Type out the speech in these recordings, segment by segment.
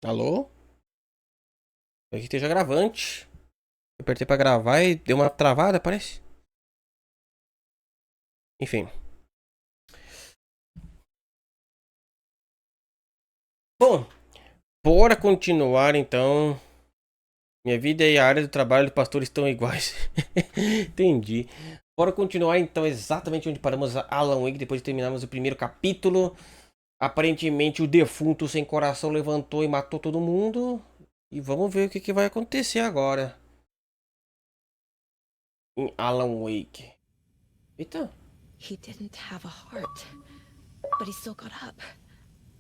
Alô? Aqui que esteja gravante. Eu apertei pra gravar e deu uma travada, parece. Enfim. Bom, bora continuar então. Minha vida e a área do trabalho do pastor estão iguais. Entendi. Bora continuar então exatamente onde paramos a Alan Wake depois de terminarmos o primeiro capítulo. Aparentemente o defunto sem coração levantou e matou todo mundo. E vamos ver o que vai acontecer agora. Em Alan Wake. Eita. He didn't have a heart, but he still got up.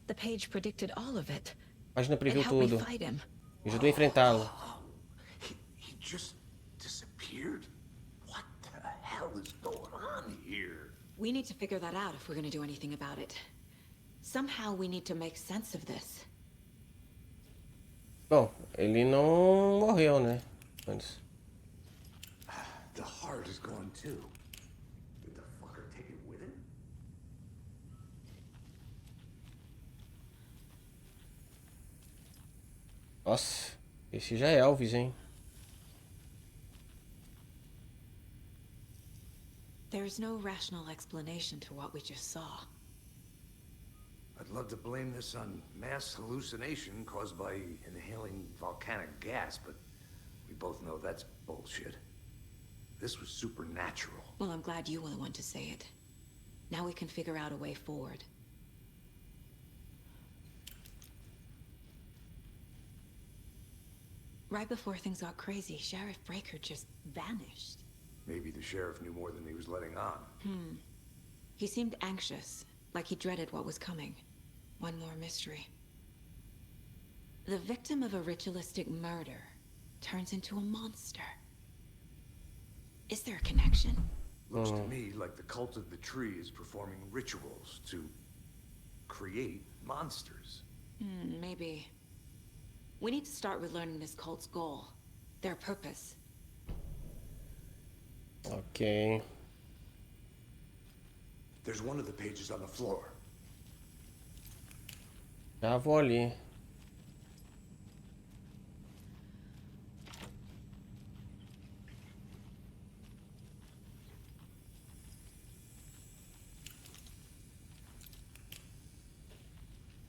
The page predicted all of it. A página It previu helped me tudo. fight him. Me ajudou a enfrentá-lo. He just disappeared? What the hell is going on here? We need to figure that out if we're gonna do anything about it. Somehow we need to make sense of this. Bom, ele não morreu, né? Antes. The heart is gone too. Did the fucker take it with him? Nossa, esse já é Elvis, hein? There's no rational explanation to what we just saw. I'd love to blame this on mass hallucination caused by inhaling volcanic gas, but we both know that's bullshit. This was supernatural. Well, I'm glad you were the one to say it. Now we can figure out a way forward. Right before things got crazy, Sheriff Breaker just vanished. Maybe the sheriff knew more than he was letting on. He seemed anxious, like he dreaded what was coming. One more mystery. The victim of a ritualistic murder turns into a monster. Is there a connection? Looks to me like the cult of the tree is performing rituals to create monsters. Maybe. We need to start with learning this cult's goal. Their purpose. Ok. There's one of the pages on the floor. Já vou ali.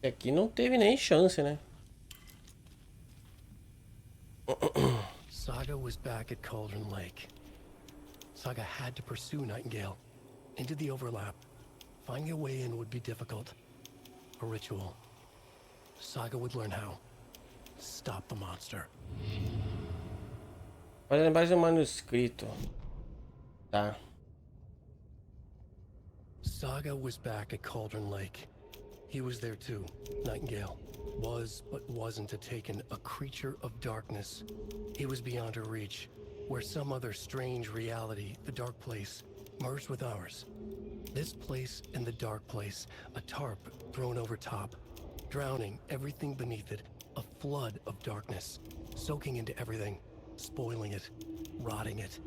Aqui não teve nem chance, né? Saga was back at Cauldron Lake. Saga had to pursue Nightingale into the overlap. Finding a way in would be difficult. A ritual. Saga would learn how. Stop the monster. Olha mais um manuscrito. Tá. Saga was back at Cauldron Lake. He was there too. Nightingale was, but wasn't a taken, a creature of darkness. He was beyond her reach, where some other strange reality, the dark place, merged with ours. This place and the dark place, a tarp thrown over top, drowning everything beneath it, a flood of darkness, soaking into everything, spoiling it, rotting it.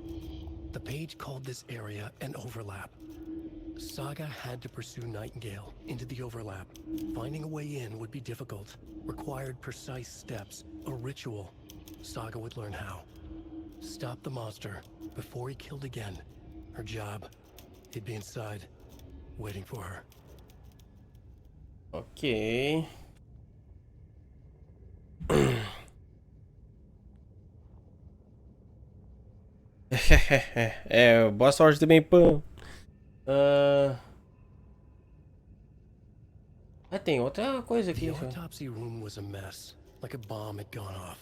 The page called this area an overlap. Saga had to pursue Nightingale into the overlap. Finding a way in would be difficult, required precise steps, a ritual. Saga would learn how. Stop the monster before he killed again. Her job, he'd be inside, waiting for her. Ok. É, boa sorte também, Pan. Tem outra coisa aqui. The autopsy room was a mess, like a bomb had gone off.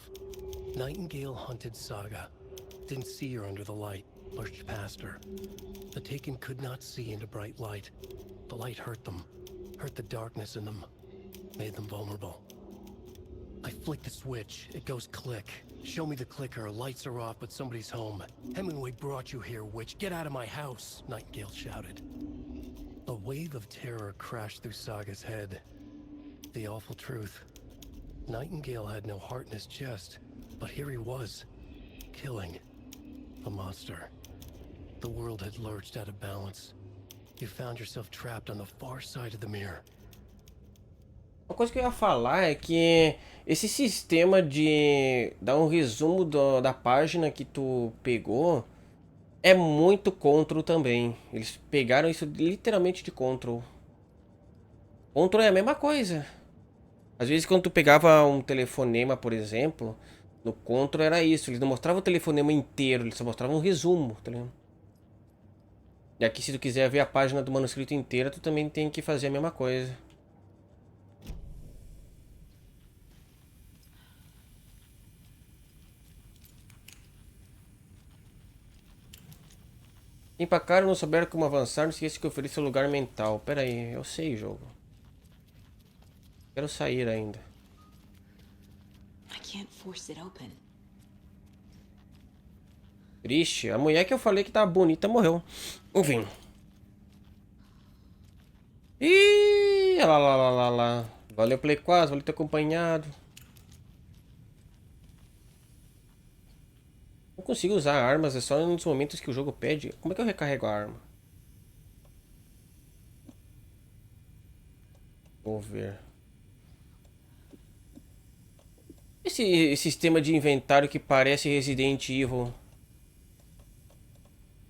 Nightingale hunted Saga. Didn't see her under the light, lurched past her. The Taken could not see into bright light. The light hurt them, hurt the darkness in them, made them vulnerable. I flick the switch, it goes click. Show me the clicker, lights are off, but somebody's home. Hemingway brought you here, witch. Get out of my house, Nightingale shouted. A wave of terror crashed through Saga's head. The awful truth. Nightingale had no heart in his chest, but here he was, killing a monster. The world had lurched out of balance. You found yourself trapped on the far side of the mirror. Uma coisa que eu ia falar é que esse sistema de dar um resumo da página que tu pegou é muito Control também. Eles pegaram isso literalmente de Control. Control é a mesma coisa. Às vezes quando tu pegava um telefonema, por exemplo, no Control era isso. Eles não mostravam o telefonema inteiro, eles só mostravam um resumo, tá ligado? E aqui se tu quiser ver a página do manuscrito inteira, tu também tem que fazer a mesma coisa. Empacaram, não souberam como avançar, não esqueça que ofereça lugar mental. Pera aí, eu sei, jogo. Quero sair ainda. I can't force it open. Triste, a mulher que eu falei que tava bonita morreu. Enfim. Ih, lá, lá, lá, lá, lá. Valeu, Play 4, valeu ter acompanhado. Não consigo usar armas, é só nos momentos que o jogo pede. Como é que eu recarrego a arma? Vou ver. Esse sistema de inventário que parece Resident Evil.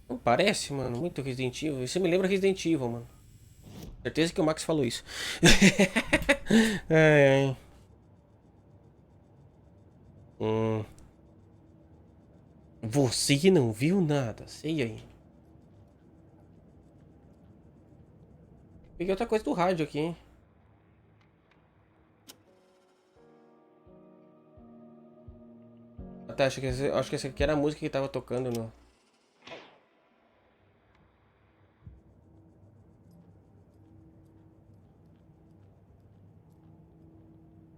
Não parece, mano? Muito Resident Evil. Isso me lembra Resident Evil, mano. Certeza que o Max falou isso. Ai, ai. Hum. Você não viu nada. Sei aí. Peguei outra coisa do rádio aqui, hein? Ah, tá, acho que essa aqui era a música que tava tocando no...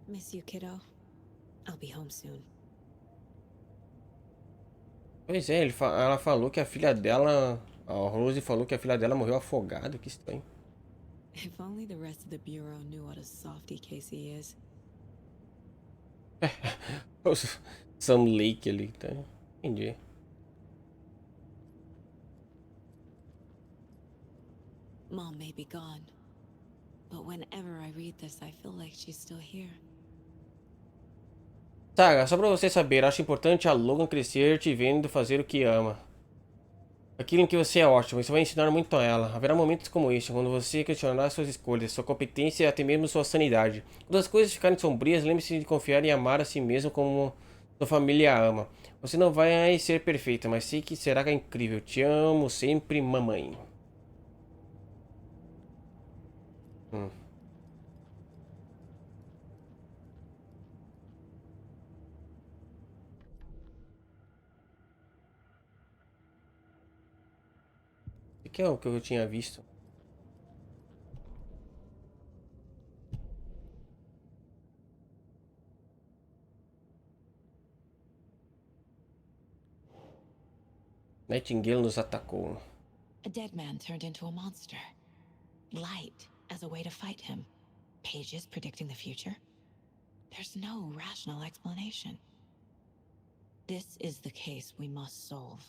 Miss you, kiddo. I'll be home soon. Pois é, ela falou que a filha dela... A Rose falou que a filha dela morreu afogada. Que estranho. If only the rest of the Bureau knew what a softy Casey is. Sam Lake ali, tá? Entendi. Mom may be gone, but whenever I read this, I feel like she's still here. Saga, só pra você saber, acho importante a Logan crescer te vendo fazer o que ama. Aquilo em que você é ótimo, isso vai ensinar muito a ela. Haverá momentos como este, quando você questionará suas escolhas, sua competência e até mesmo sua sanidade. Quando as coisas ficarem sombrias, lembre-se de confiar e amar a si mesmo como sua família a ama. Você não vai ser perfeita, mas sei que será incrível. Te amo sempre, mamãe. Hum. O que é o que eu tinha visto? Nightingale nos atacou. A dead man turned into a monster. Light as a way to fight him. Pages predicting the future. There's no rational explanation. This is the case we must solve.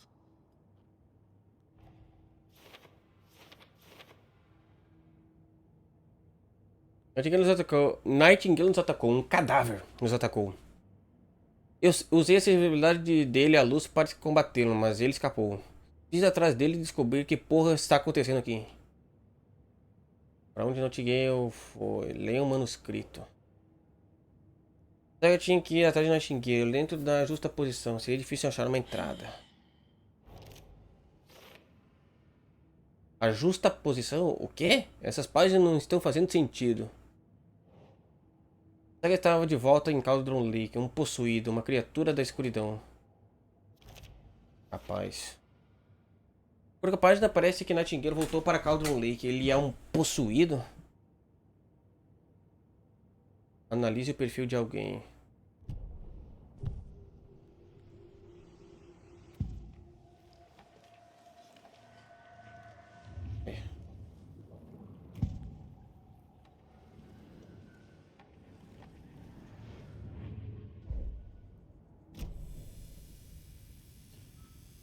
Nightingale nos atacou. Um cadáver nos atacou. Eu usei a sensibilidade dele à luz para combatê-lo, mas ele escapou. Fiz atrás dele e descobrir que porra está acontecendo aqui. Para onde Nightingale foi? Leia um manuscrito. Eu tinha que ir atrás de Nightingale, dentro da justa posição. Seria difícil achar uma entrada. A justa posição? O quê? Essas páginas não estão fazendo sentido. Saga estava de volta em Cauldron Lake, um possuído, uma criatura da escuridão. Rapaz. Por que a página parece que Nightingale voltou para Cauldron Lake. Ele é um possuído? Analise o perfil de alguém.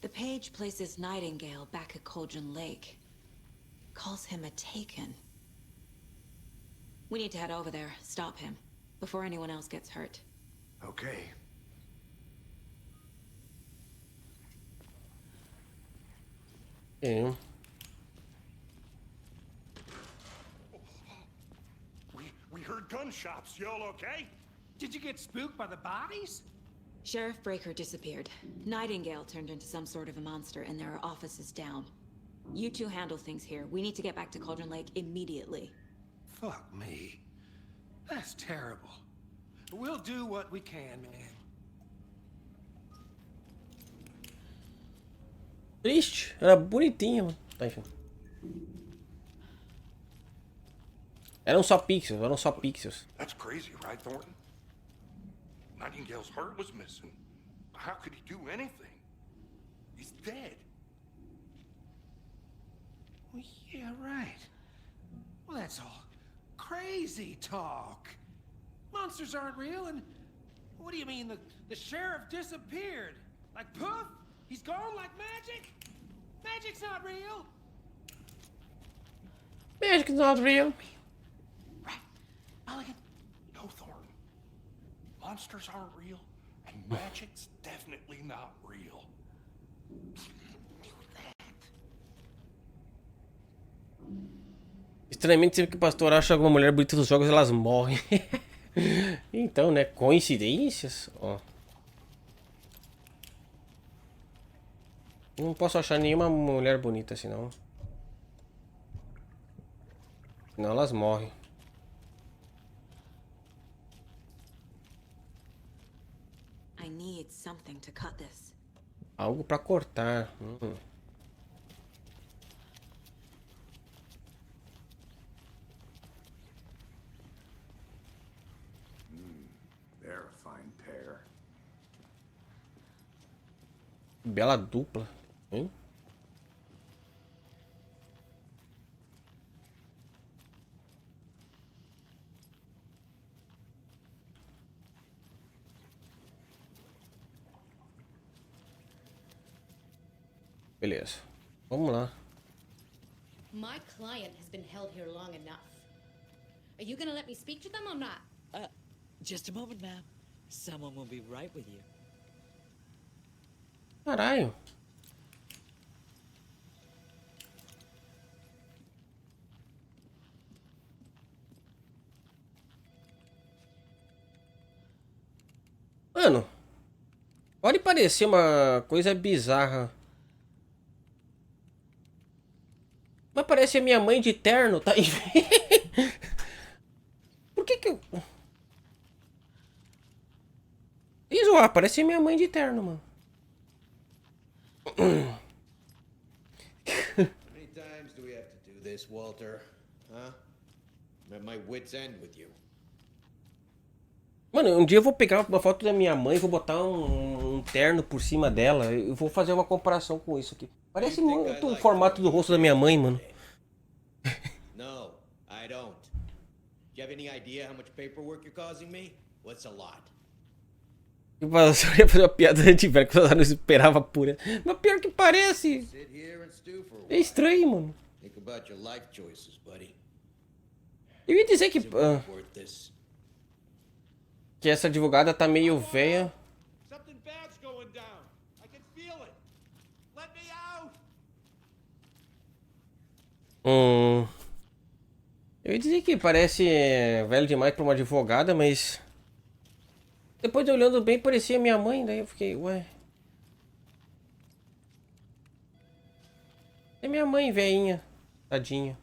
The page places Nightingale back at Cauldron Lake. Calls him a taken. We need to head over there, stop him, before anyone else gets hurt. Okay. É. We heard gunshots. Y'all okay? Did you get spooked by the bodies? Sheriff Breaker disappeared. Nightingale turned into some sort of a monster, and there are offices down. You two handle things here. We need to get back to Cauldron Lake immediately. Fuck me. That's terrible. We'll do what we can, man. Triste. Era bonitinha, mano. Tá, enfim. Eram só pixels. That's crazy, right, Thornton? Nightingale's heart was missing. How could he do anything? He's dead. Well, yeah, right. Well, that's all crazy talk. Monsters aren't real, and what do you mean the sheriff disappeared? Like poof? He's gone like magic? Magic's not real. Magic's not real. Right. Mulligan. No, Thornton. Monsters aren't real, and magic's definitely not real. Estranhamente, sempre que o pastor acha alguma mulher bonita nos jogos, elas morrem. Então, né? Coincidências? Ó. Não posso achar nenhuma mulher bonita assim, não. Senão elas morrem. I need something to cut this. Algo pra cortar. They're a fine pair. Bela dupla. Hein? Beleza. Vamos lá. My client has been held here long enough. Are you gonna let me speak to them or not? Just a moment, ma'am. Someone will be right with you. Caralho. Mano, pode parecer uma coisa bizarra, mas parece a minha mãe de terno, tá? Por que eu... Isso, parece a minha mãe de terno, mano. How many times do we have to do this, Walter? Huh? I'm at my wit's end with you. Mano, um dia eu vou pegar uma foto da minha mãe, vou botar um terno por cima dela e vou fazer uma comparação com isso aqui. Parece muito o formato do rosto da minha mãe, mano. No, I don't. Do you have any idea how much paperwork you're causing me? What's a lot? Eu ia fazer uma piada de velho que eu não esperava por ela. Mas pior que parece. Sit here and stew for a É while. estranho, mano. Think about your life choices, buddy. Eu ia dizer que... Is it worth this? que essa advogada tá meio velha. Something bad's going down. I can feel it. Let me out. Eu ia dizer que parece velho demais pra uma advogada, mas... depois de olhando bem, parecia minha mãe, daí eu fiquei, ué... é minha mãe, velhinha. Tadinha.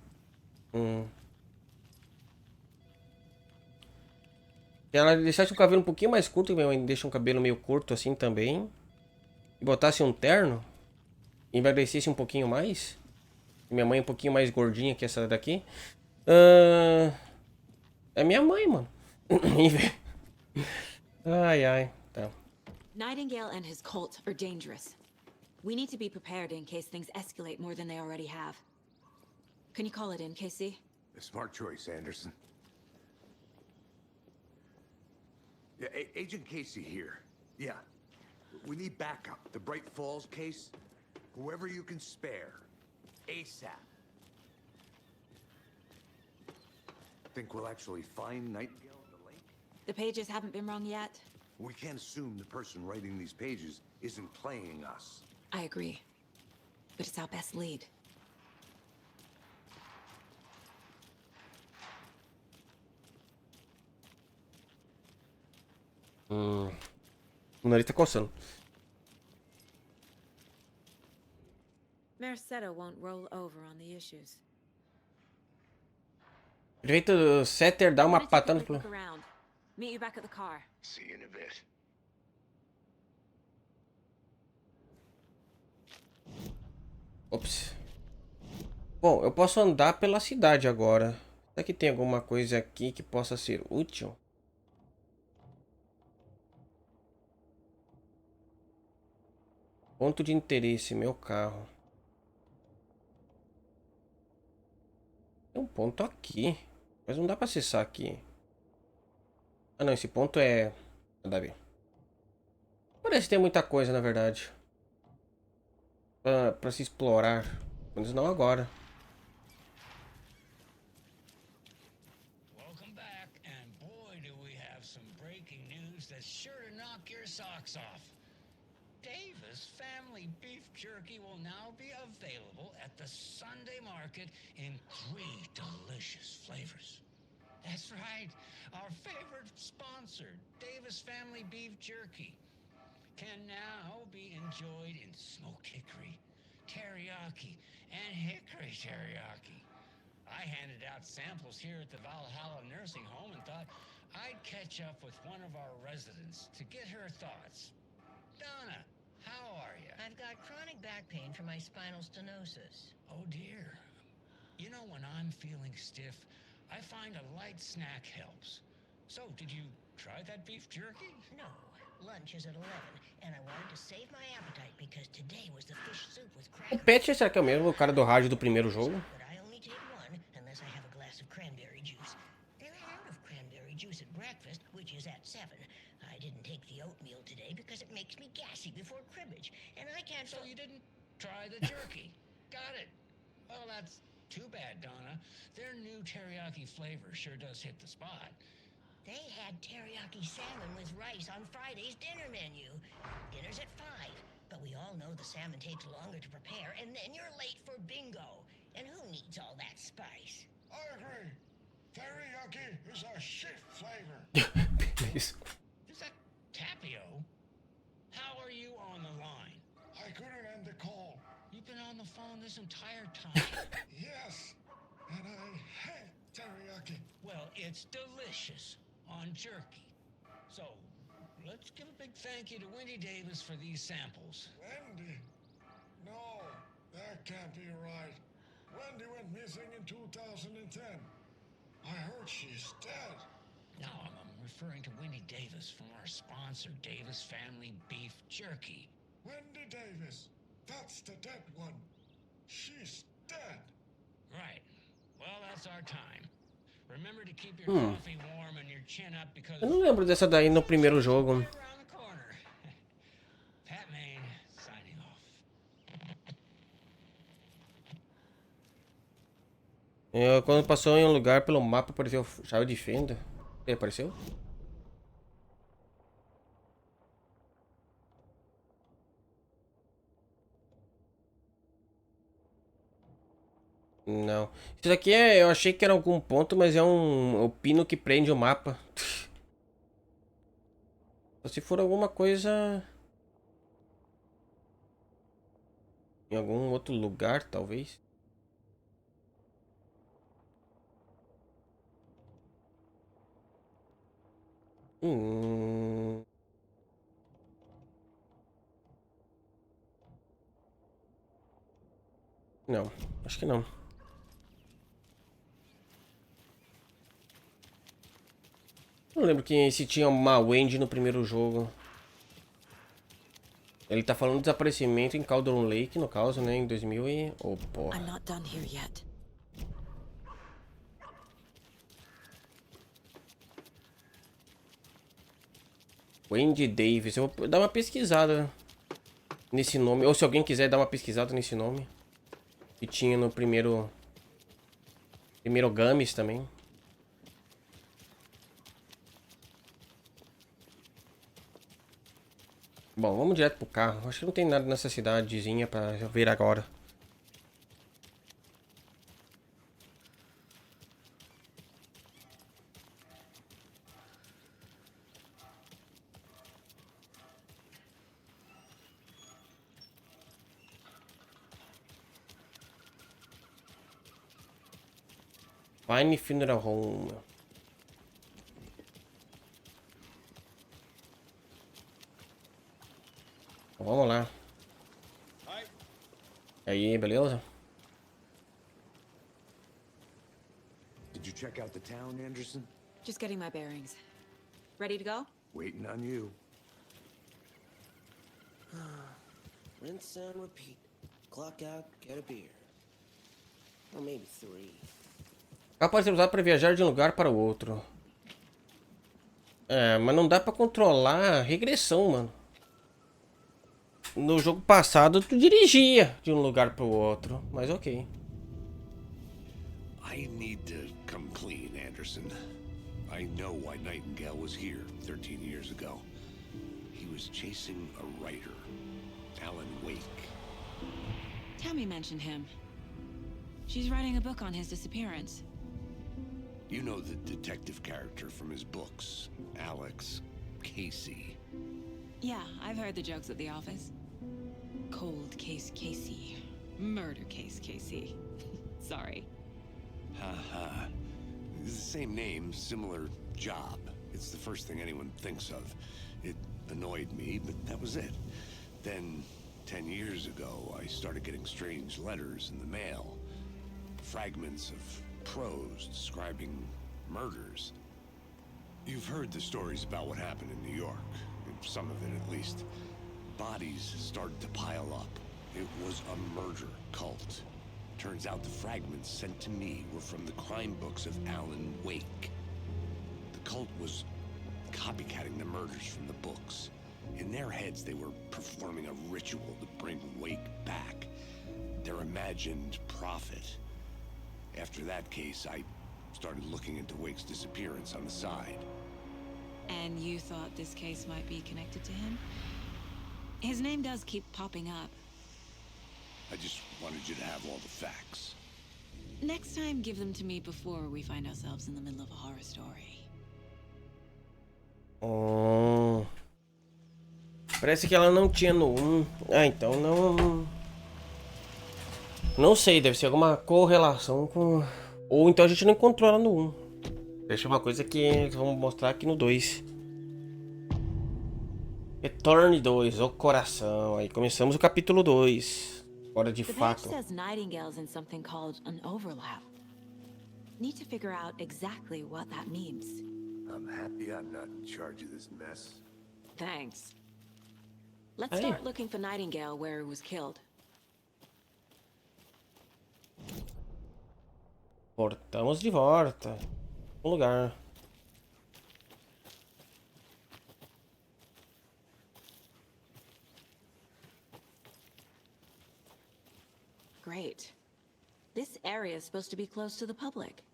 Se ela deixasse o cabelo um pouquinho mais curto, minha mãe deixa um cabelo meio curto assim também. E botasse um terno. E emagrecesse um pouquinho mais. Minha mãe é um pouquinho mais gordinha que essa daqui. É minha mãe, mano. Ai, ai. Tá. Nightingale and his cult are dangerous. We need to be prepared in case things escalate more than they already have. Can you call it in, KC? A smart choice, Anderson. Yeah, Agent Casey here. Yeah. We need backup. The Bright Falls case. Whoever you can spare. ASAP. Think we'll actually find Nightingale in the lake? The pages haven't been wrong yet. We can't assume the person writing these pages isn't playing us. I agree. But it's our best lead. O nariz tá coçando. Mercedo won't roll over on the issues. Direito do Setter dá uma patada no... Look around. Meet you back at the car. See you in a bit. Ops. Bom, eu posso andar pela cidade agora. Será que tem alguma coisa aqui que possa ser útil? Ponto de interesse, meu carro. Tem um ponto aqui. Mas não dá pra acessar aqui. Ah não, esse ponto é... Nada a ver. Parece ter muita coisa, na verdade. Pra se explorar. Mas não agora. Welcome back, and boy do we have some breaking news that's sure to knock your socks off. Davis Family Beef Jerky will now be available at the Sunday market in 3 delicious flavors. That's right, our favorite sponsor, Davis Family Beef Jerky, can now be enjoyed in smoked hickory, teriyaki, and hickory teriyaki. I handed out samples here at the Valhalla Nursing Home and thought I'd catch up with one of our residents to get her thoughts. Donna, how are you? I've got chronic back pain from my spinal stenosis. Oh dear. You know, when I'm feeling stiff, I find a light snack helps. So, did you try that beef jerky? No. Lunch is at 11, and I wanted to save my appetite because today was the fish soup with O crackers. Pet, será que é o mesmo? O cara do rádio do primeiro jogo? But I only take one unless I have a glass of cranberry juice. They're out of cranberry juice at breakfast, which is at 7. I didn't take the oatmeal today because it makes me gassy before cribbage, and I can't... So you didn't try the jerky. Got it. Well, that's too bad, Donna. Their new teriyaki flavor sure does hit the spot. They had teriyaki salmon with rice on Friday's dinner menu. Dinner's at 5, but we all know the salmon takes longer to prepare, and then you're late for bingo. And who needs all that spice? I agree. Teriyaki is a shit flavor. Beleza. Is that Tapio? How are you on the line? I couldn't end the call. You've been on the phone this entire time. Yes, and I hate teriyaki. Well, it's delicious on jerky. So, let's give a big thank you to Wendy Davis for these samples. Wendy? No, that can't be right. Wendy went missing in 2010. I heard she's dead. No, I'm referring to Wendy Davis from our sponsor, Davis Family Beef Jerky. Wendy Davis. That's the dead one. She's dead. Right. Well, that's our time. Remember to keep your coffee warm and your chin up because... Eu não lembro dessa daí no primeiro jogo. Around the corner. Pat Maine, signing off. Quando passou em um lugar pelo mapa, apareceu chave de fenda. Ele apareceu? Não. Isso daqui é... Eu achei que era algum ponto, mas é o pino que prende o mapa. Só se for alguma coisa... Em algum outro lugar, talvez. Não, acho que não. Não lembro que se tinha uma Wendy no primeiro jogo. Ele tá falando de desaparecimento em Cauldron Lake, no caso, né? Em 2000 e... Oh, porra. I'm not done here yet. Wendy Davis. Eu vou dar uma pesquisada nesse nome. Ou se alguém quiser dar uma pesquisada nesse nome. Que tinha no primeiro... Primeiro Games também. Bom, vamos direto pro carro. Acho que não tem nada nessa cidadezinha pra ver agora. Fine Funeral Home. Vamos lá. E aí, beleza? Did you check out the town, Anderson? Just getting my bearings. Ready to go? Waiting on you. Rinse and repeat. Clock out, get a beer. Or maybe 3. Pode ser usado para viajar de um lugar para o outro. É, mas não dá pra controlar a regressão, mano. No jogo passado, tu dirigia de um lugar pro outro, mas ok. I need to come clean, Anderson. I know why Nightingale was here 13 years ago. He was chasing a writer, Alan Wake. Tammy mentioned him. She's writing a book on his disappearance. You know the detective character from his books, Alex Casey. Yeah, I've heard the jokes at the office. Cold case Casey. Murder case Casey. Sorry. Haha. It's the same name, similar job. It's the first thing anyone thinks of. It annoyed me, but that was it. Then, 10 years ago, I started getting strange letters in the mail. Fragments of prose describing murders. You've heard the stories about what happened in New York. Some of it, at least. Bodies started to pile up. It was a murder cult. Turns out the fragments sent to me were from the crime books of Alan Wake. The cult was copycatting the murders from the books. In their heads, they were performing a ritual to bring Wake back. Their imagined prophet. After that case, I started looking into Wake's disappearance on the side. And you thought this case might be connected to him? His name does keep popping up. I just wanted you to have all the facts. Next time, give them to me before we find ourselves in the middle of a horror story. Oh. Parece que ela não tinha no 1. Ah, então não... Não sei, deve ser alguma correlação com... Ou então a gente não encontrou ela no 1. Deixa uma coisa que eles vão mostrar aqui no 2. Return 2, o coração. Aí começamos o capítulo 2. Agora de fato. The badge says Nightingale's in something called an overlap. Need to figure out exactly what that means. I'm happy I'm not in charge of this mess. Thanks. Let's start looking for Nightingale where he was killed. Voltamos de volta. Um lugar. Great. This area is supposed to be close to the public.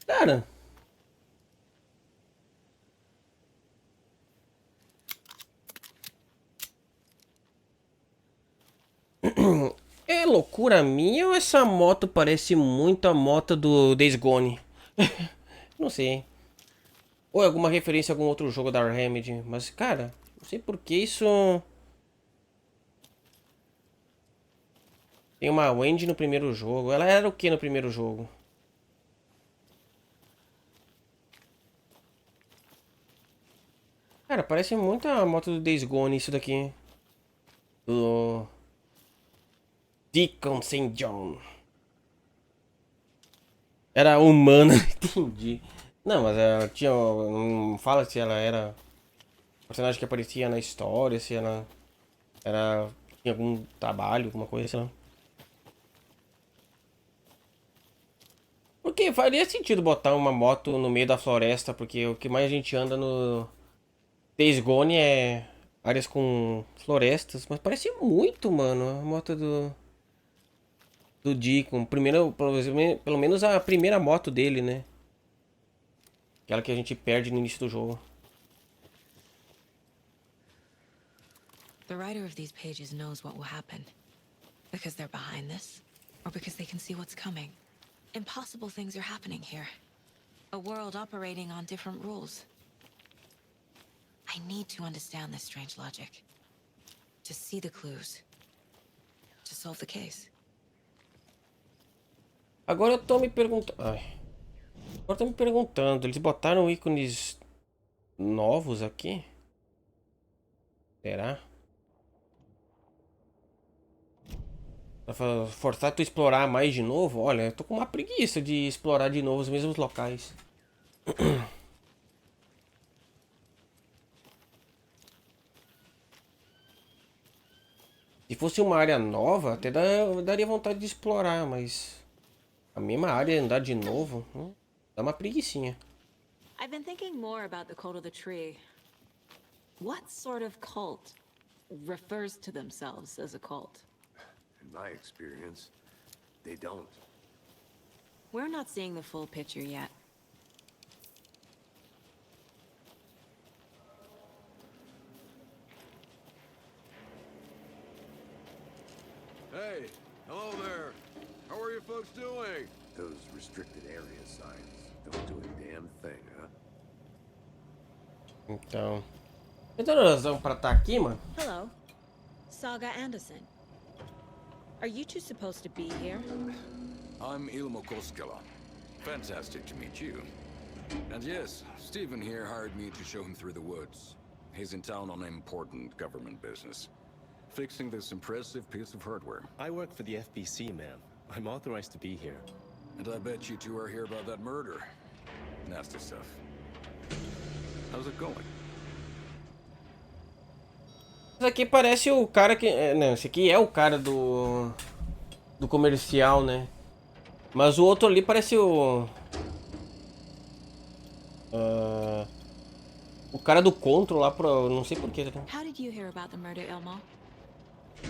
Cara. É loucura minha ou essa moto parece muito a moto do Days Gone? Não sei. Ou é alguma referência a algum outro jogo da Remedy. Mas, cara, não sei por que isso... Tem uma Wendy no primeiro jogo. Ela era o que no primeiro jogo? Cara, parece muito a moto do Days Gone isso daqui. Do... Deacon St. John. Era humana, entendi. Não, mas ela tinha... Não fala se ela era... Personagem que aparecia na história, se ela... Era... Tinha algum trabalho, alguma coisa, sei lá. Porque faria sentido botar uma moto no meio da floresta, porque o que mais a gente anda no Days Gone é áreas com florestas, mas parece muito, mano, a moto do Deacon. Primeiro, pelo menos a primeira moto dele, né? Aquela que a gente perde no início do jogo. The writer of these pages knows what will happen. Because they're behind this, or because they can see what's coming. Impossible things are happening here. A world operating on different rules. I need to understand this strange logic. To see the clues. To solve the case. Agora eu tô me perguntando... Agora eu tô me perguntando, eles botaram ícones novos aqui? Será? Pra forçar tu a explorar mais de novo? Olha, eu tô com uma preguiça de explorar de novo os mesmos locais. Se fosse uma área nova, até daria vontade de explorar, mas... A mesma área, andar de novo, dá uma preguicinha. I've been thinking more about the cult of the tree. What sort of cult refers to themselves as a cult? In my experience, they don't. We're not seeing the full picture yet. Hey, hello there. How are you folks doing? Those restricted area signs don't do a damn thing, huh? Então... Tem toda razão pra estar aqui, mano. Hello. Saga Anderson. Are you two supposed to be here? I'm Ilmo Koskela. Fantastic to meet you. And yes, Stephen here hired me to show him through the woods. He's in town on important government business. Fixing this impressive piece of hardware. I work for the FBC, ma'am. I'm authorized to be here. And I bet you two are here about that murder. Nasty stuff. How's it going? Esse aqui parece o cara que... Não, esse aqui é o cara do comercial, né? Mas o outro ali parece o... o cara do Control lá pro... Não sei porquê. How did you hear about the murder, Ilmo?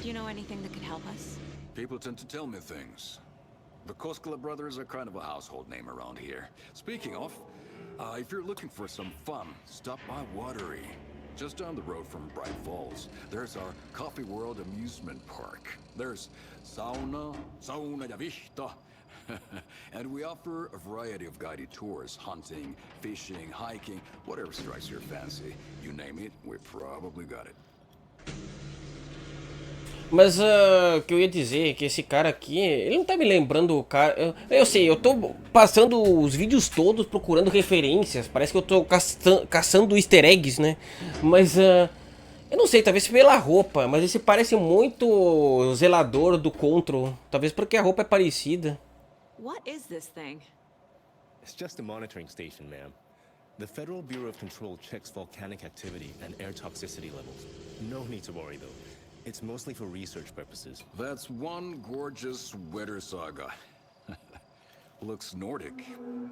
Do you know anything that could help us? People tend to tell me things. The Koskela brothers are kind of a household name around here. Speaking of, if you're looking for some fun, stop by Watery. Just down the road from Bright Falls, there's our Coffee World amusement park. There's sauna ja vihta. And we offer a variety of guided tours, hunting, fishing, hiking, whatever strikes your fancy. You name it, we probably got it. Mas o que eu ia dizer é que esse cara aqui, ele não tá me lembrando o cara... Eu sei, eu tô passando os vídeos todos procurando referências. Parece que eu tô caçando easter eggs, né? Mas eu não sei, talvez pela roupa. Mas esse parece muito o zelador do Control. Talvez porque a roupa é parecida. What is this thing? It's just a monitoring station, ma'am. The Federal Bureau of Control checks volcanic activity and air toxicity levels. No need to worry, though. It's mostly for research purposes. That's one gorgeous sweater saga. Looks Nordic.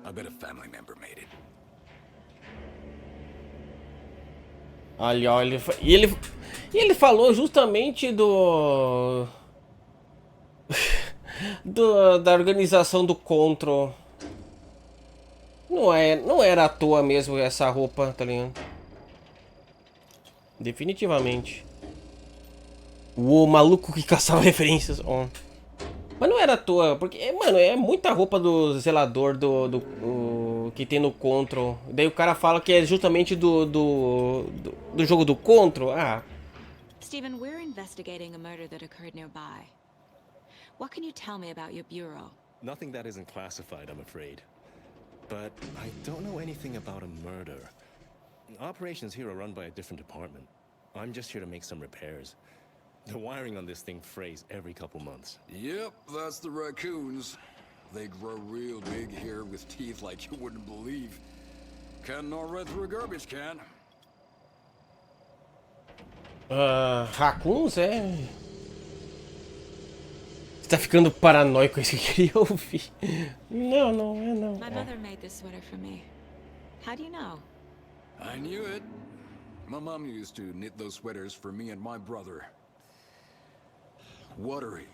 I bet a family member made it. Olha, ele falou justamente da organização do Control. Não era à toa mesmo essa roupa, tá ligado? Definitivamente. O maluco que caçava referências. Oh. Mas não era à toa, porque, mano, é muita roupa do zelador que tem no Control. Daí o cara fala que é justamente do jogo do Control. Ah. Stephen, we're investigating a murder that occurred nearby. What can you tell me about your bureau? Nothing that isn't classified, I'm afraid. But I don't know anything about a murder. Operations here are run by a different department. I'm just here to make some repairs. The wiring on this thing frays every couple months. Yep, that's the raccoons. They grow real big here with teeth like you wouldn't believe. Can't gnaw right through a garbage can. Raccoons, é? Você tá ficando paranoico, é isso que eu queria ouvir. Não. My mother made this sweater for me. How do you know? I knew it. My mom used to knit those sweaters for me and my brother. Watery,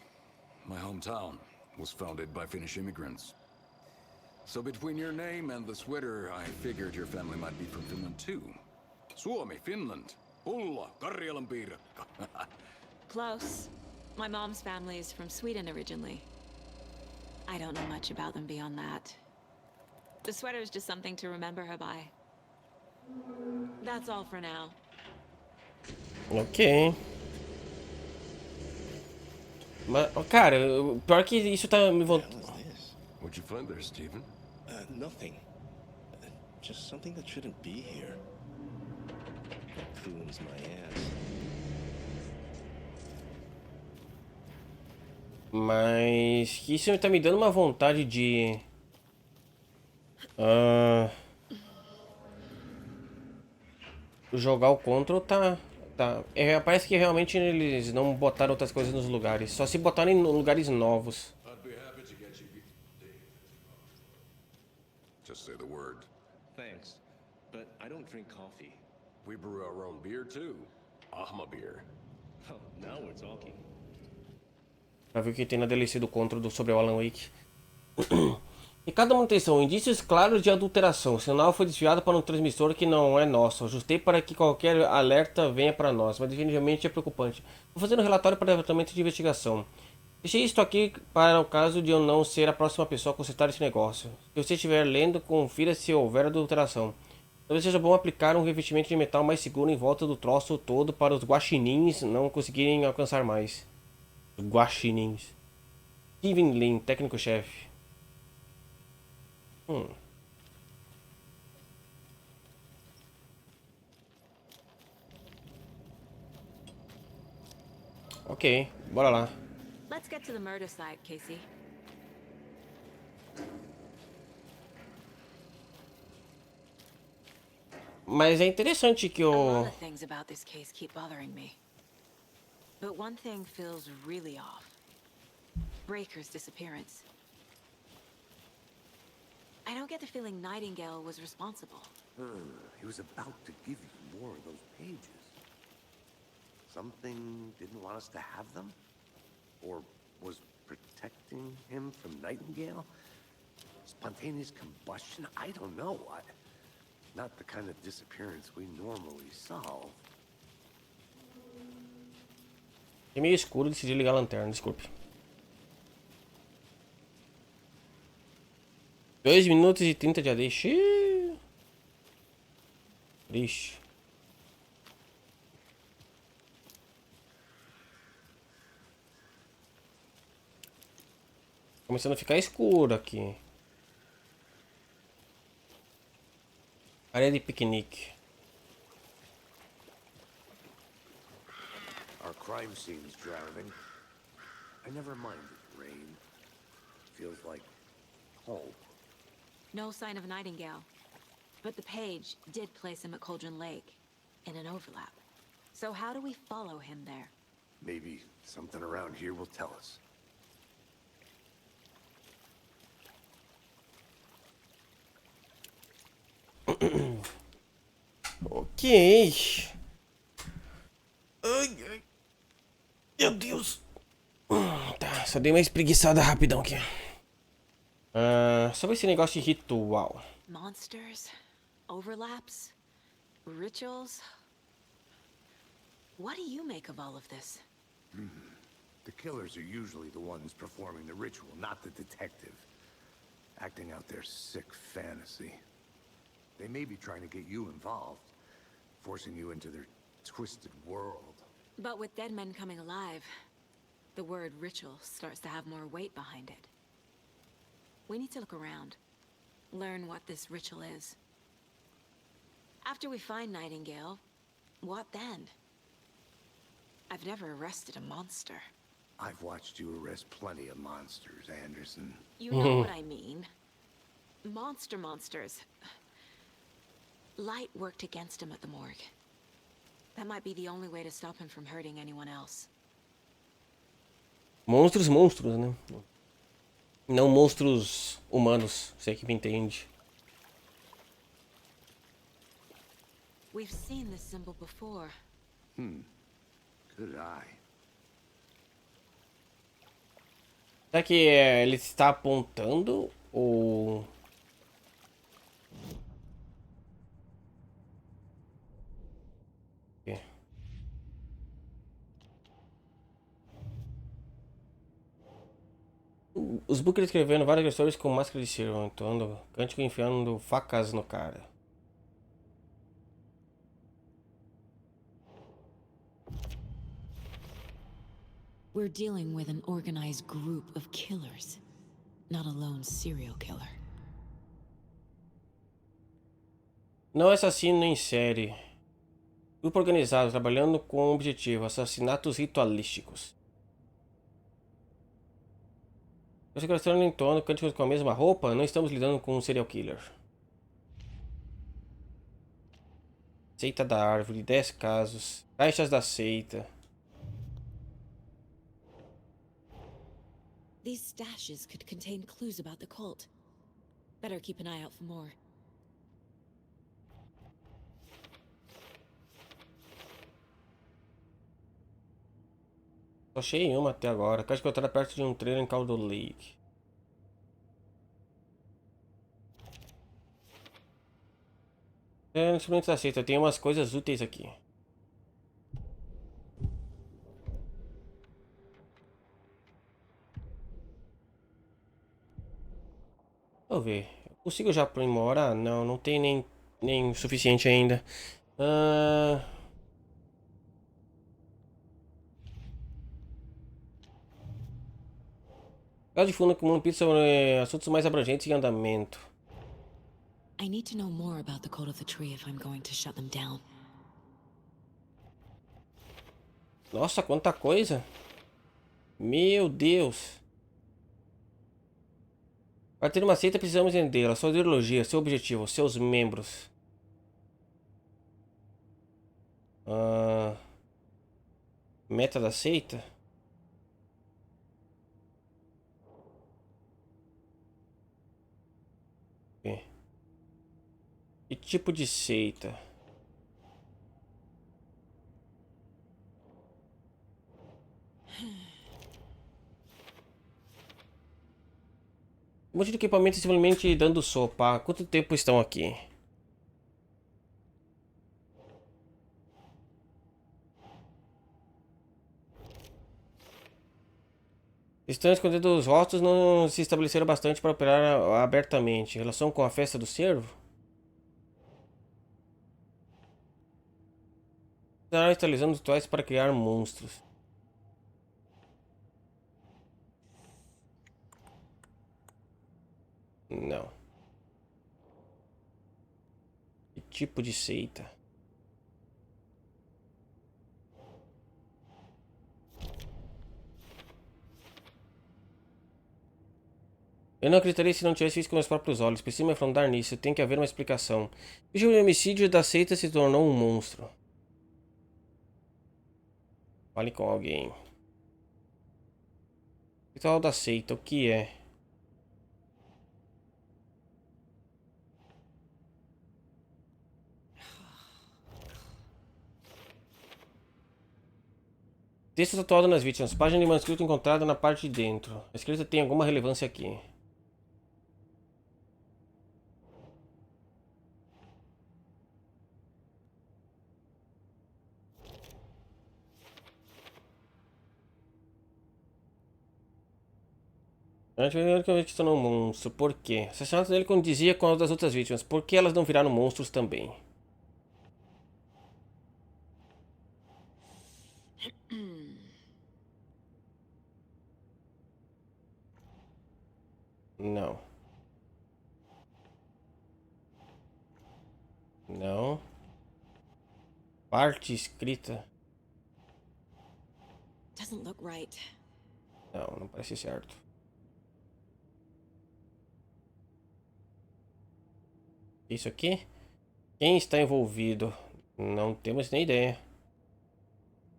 my hometown, was founded by Finnish immigrants. So between your name and the sweater, I figured your family might be from Finland too. Suomi, Finland. Pulla, Karjalan piirakka. Close. My mom's family is from Sweden originally. I don't know much about them beyond that. The sweater is just something to remember her by. That's all for now. Ok. Mas, cara, pior que isso tá me voltando. What'd you find there, Stephen? Nothing. Just something that shouldn't be here. Coons my ass. Mas que isso tá me dando uma vontade de... jogar o Control tá... parece que realmente eles não botaram outras coisas nos lugares. Só se botarem em lugares novos. Just say the word. Thanks, but I don't drink coffee. We brew our own beer too. Ahma beer. Oh, now we're talking. Pra ver o que tem na DLC do Control sobre o Alan Wake. E cada manutenção, indícios claros de adulteração. O sinal foi desviado para um transmissor que não é nosso. Ajustei para que qualquer alerta venha para nós, mas definitivamente é preocupante. Vou fazer um relatório para o departamento de investigação. Deixei isto aqui para o caso de eu não ser a próxima pessoa a consertar esse negócio. Se você estiver lendo, confira se houver adulteração. Talvez seja bom aplicar um revestimento de metal mais seguro em volta do troço todo para os guaxinins não conseguirem alcançar mais. Guaxinins. Steven Lin, técnico-chefe. Ok, bora lá. Let's get to the murder site, Casey. Mas é interessante que A o... lot of things about this case keep bothering me. But one thing feels really off. Breaker's disappearance. I don't get the feeling Nightingale was responsible. He was about to give you more of those pages. Something didn't want us to have them? Or was protecting him from Nightingale? Spontaneous combustion? I don't know. Not the kind of disappearance we normally solve. É meio escuro, decidi ligar a lanterna, desculpe. 2 minutos e 30 de AD. Xiii. Triste. Começando a ficar escuro aqui. Área de piquenique. Our crime scene's drowning. I never minded rain. Feels like home. No sign of Nightingale. But the page did place him at Cauldron Lake, in an overlap. So how do we follow him there? Maybe something around here will tell us. Ok. Ai, ai. Meu Deus. Tá, só dei uma espreguiçada rapidão aqui. Sobre esse negócio de ritual. Monsters? Overlaps? Rituals? What do you make of all of this? The killers are usually the ones performing the ritual, not the detective. Acting out their sick fantasy. They may be trying to get you involved, forcing you into their twisted world. But with dead men coming alive, the word ritual starts to have more weight behind it. We need to look around, learn what this ritual is. After we find Nightingale, what then? I've never arrested a monster. I've watched you arrest plenty of monsters, Anderson. You know what I mean. Monsters. Light worked against him at the morgue. That might be the only way to stop him from hurting anyone else. Monstros, né? Não monstros humanos, se é que me entende. We've seen this symbol before. Good eye. Será que ele está apontando ou... Os Booker escrevendo vários agressores com máscara de cervo, então cântico enfiando facas no cara. We're dealing with an organized group of killers, not a lone serial killer. Não assassino em série. Grupo organizado, trabalhando com o objetivo, assassinatos ritualísticos. Você gostando em torno, cânticos com a mesma roupa? Não estamos lidando com um serial killer. Seita da árvore, 10 casos. Caixas da seita. These stashes could contain clues about the cult. Better keep an eye out for more. Só achei uma até agora. Caixa encontrada perto de um trailer em Caldo Lake. Instrumentos da seita. Tem umas coisas úteis aqui. Deixa eu ver. Eu consigo já aprimorar? Não, não tem nem o suficiente ainda. Caso de fundo comum pizza sobre assuntos mais abrangentes em andamento. I need to know more about the cult of the tree if I'm going to shut them down. Nossa, quanta coisa! Meu Deus! Para ter uma seita precisamos entendê-la, sua ideologia, seu objetivo, seus membros. Meta da seita? Que tipo de seita? Um monte de equipamento simplesmente dando sopa. Há quanto tempo estão aqui? Estão escondendo os rostos, não se estabeleceram bastante para operar abertamente. Em relação com a festa do cervo? Estará utilizando rituais para criar monstros. Não. Que tipo de seita? Eu não acreditaria se não tivesse visto com meus próprios olhos. Preciso me afundar nisso. Tem que haver uma explicação. O homicídio da seita se tornou um monstro. Fale com alguém. Ritual da seita, o que é? Texto tatuado nas vítimas. Página de manuscrito encontrada na parte de dentro. A escrita tem alguma relevância aqui. A única vez que se tornou um monstro. Por quê? Assassinato dele condizia com as das outras vítimas. Por que elas não viraram monstros também? Não. Não. Parte escrita. Doesn't look right. Não, não parece certo. Isso aqui? Quem está envolvido? Não temos nem ideia.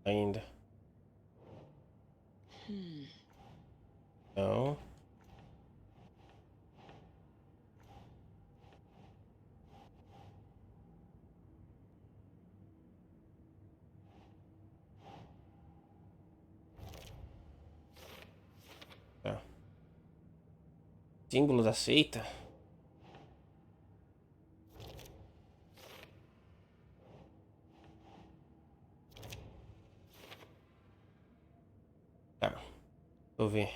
Ainda. Não. Tá. Símbolo da seita. Tá. Deixa eu ver.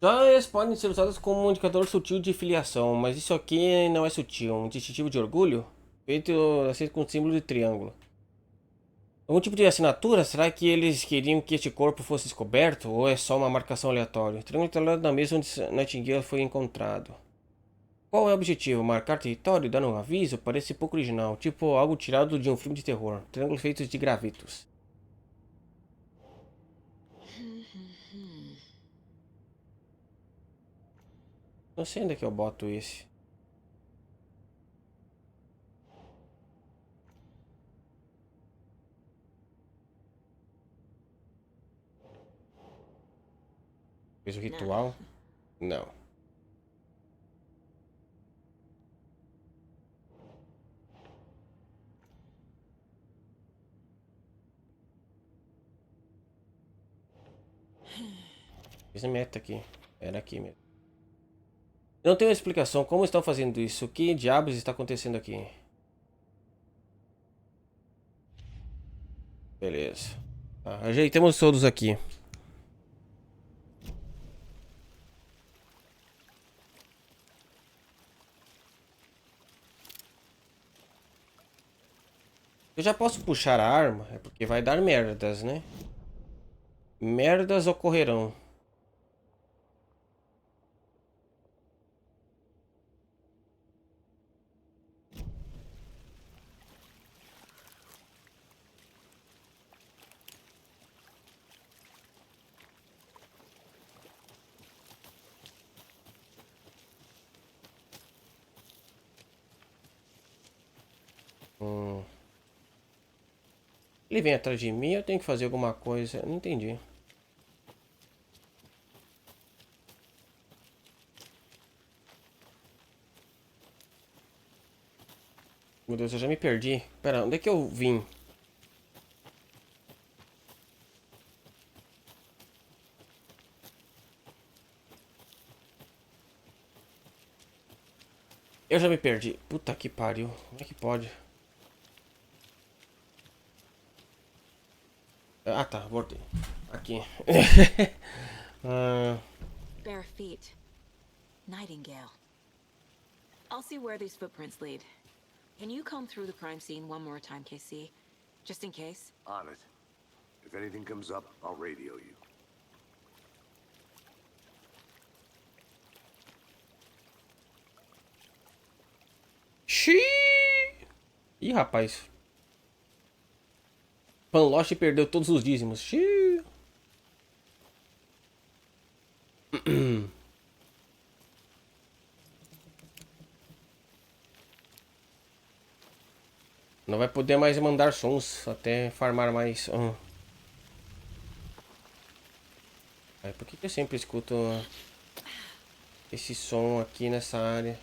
Joias podem ser usadas como um indicador sutil de filiação, mas isso aqui não é sutil. Um distintivo de orgulho? Feito assim com símbolo de triângulo. Algum tipo de assinatura? Será que eles queriam que este corpo fosse descoberto? Ou é só uma marcação aleatória? O triângulo está lá na mesa onde Nightingale foi encontrado. Qual é o objetivo? Marcar território? Dar um aviso? Parece pouco original. Tipo algo tirado de um filme de terror. Triângulos feitos de gravetos. Não sei onde é que eu boto esse. Fez o ritual? Não. Fiz a meta aqui. Era aqui mesmo. Eu não tenho uma explicação. Como estão fazendo isso? O que diabos está acontecendo aqui? Beleza. Tá, ajeitamos todos aqui. Eu já posso puxar a arma? É porque vai dar merdas, né? Merdas ocorrerão. Ele vem atrás de mim, eu tenho que fazer alguma coisa. Eu não entendi. Meu Deus, eu já me perdi. Pera, onde é que eu vim? Eu já me perdi. Puta que pariu. Como é que pode? Ah, tá. Voltei. Aqui. Bare feet. Nightingale. I'll see where these footprints lead. Can you comb through the crime scene one more time, KC? Just in case? On it. If anything comes up, I'll radio you. Xiii! Ih, rapaz. Panloche perdeu todos os dízimos. Xiii! Não vai poder mais mandar sons até farmar mais. Por que eu sempre escuto esse som aqui nessa área?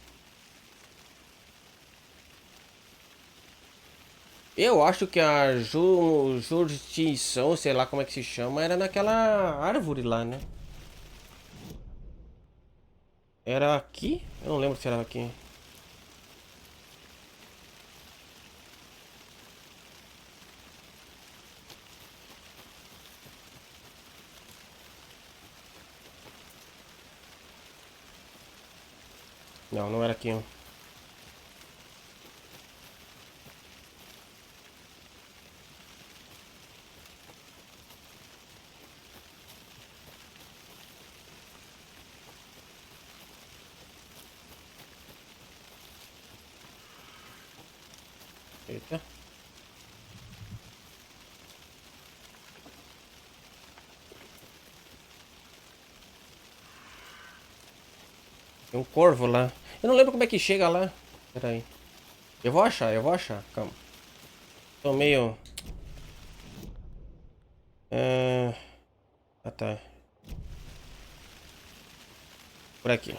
Eu acho que a jurisdição, sei lá como é que se chama, era naquela árvore lá, né? Era aqui? Eu não lembro se era aqui. Não, não era aqui. Eita. Tem um corvo lá. Eu não lembro como é que chega lá. Pera aí. Eu vou achar. Calma. Tô meio... Ah, tá. Por aqui.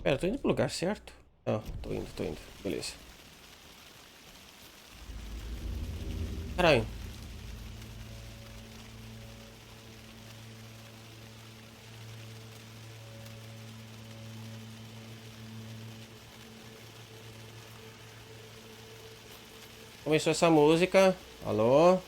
Pera, tô indo pro lugar certo? Não, tô indo. Beleza. Caralho. Começou essa música. Alô?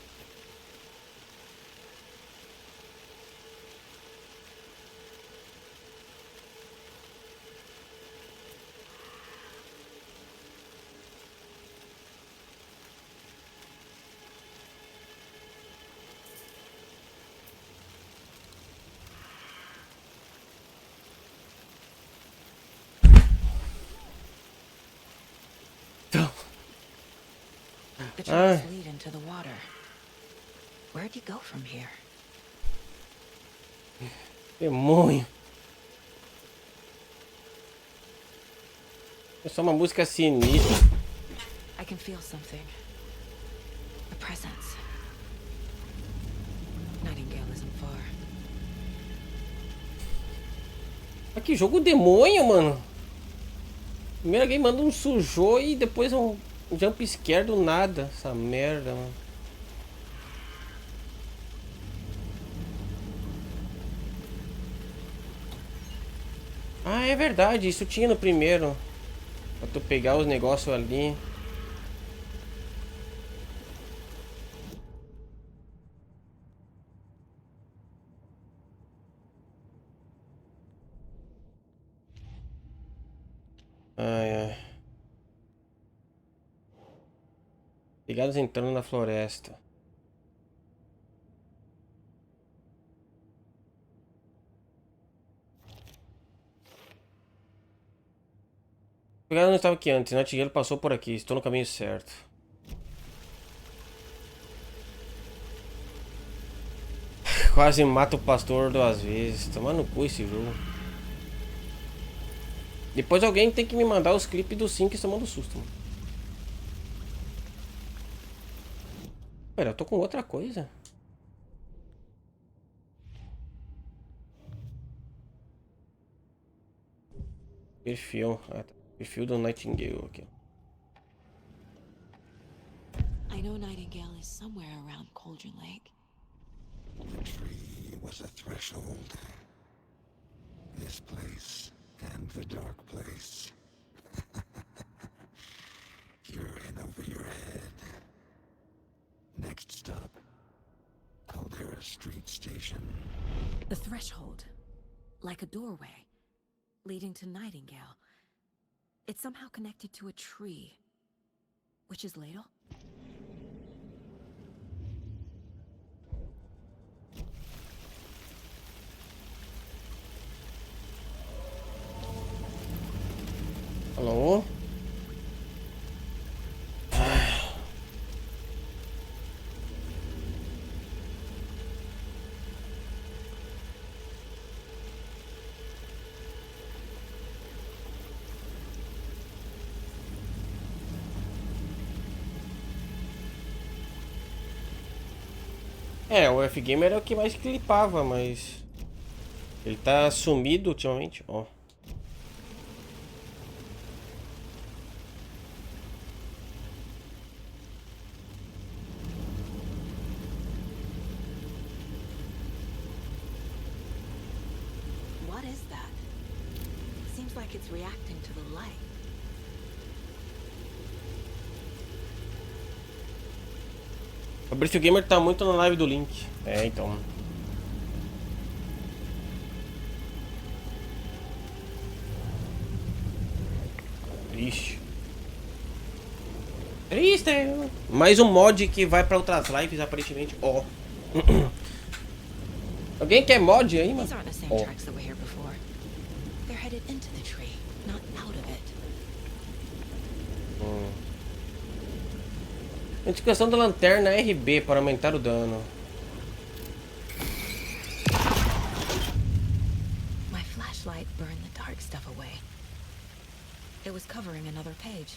The tracks lead into the water. Where'd you go from here? Demônio. É só uma música sinistra. I can feel something. A presence. Nightingale isn't far. Ah, que jogo demônio, mano. Primeiro alguém manda um sujou e depois um jump scare do nada. Essa merda, mano. Ah, é verdade. Isso tinha no primeiro. Pra tu pegar os negócios ali. Ai, ai. Pegados entrando na floresta. Pegado não estava aqui antes. Nightingale passou por aqui. Estou no caminho certo. Quase mata o pastor 2 vezes. Toma no cu esse jogo. Depois alguém tem que me mandar os clipes do 5 que tomando susto, mano. Pera, eu tô com outra coisa. Perfil. Ah, tá. Perfil do Nightingale aqui. I know Nightingale is somewhere around Cauldron Lake. The tree was a threshold. This place and the dark place. You're in over your head. Next stop, Caldera Street Station. The threshold. Like a doorway. Leading to Nightingale. It's somehow connected to a tree. Witch's Ladle? Alô? É, o F-Gamer é o que mais clipava, mas... Ele tá sumido ultimamente, ó. What is that? Seems like it's reacting to the light. O Fabrício Gamer tá muito na live do Link. É, então. Ixi. Triste. Mais um mod que vai pra outras lives, aparentemente. Ó. Alguém quer mod aí, mano? These aren't the same tracks that were here before. They're headed into the tree, not out of it. Indicação da lanterna RB para aumentar o dano. My flashlight burned the dark stuff away. It was covering another page.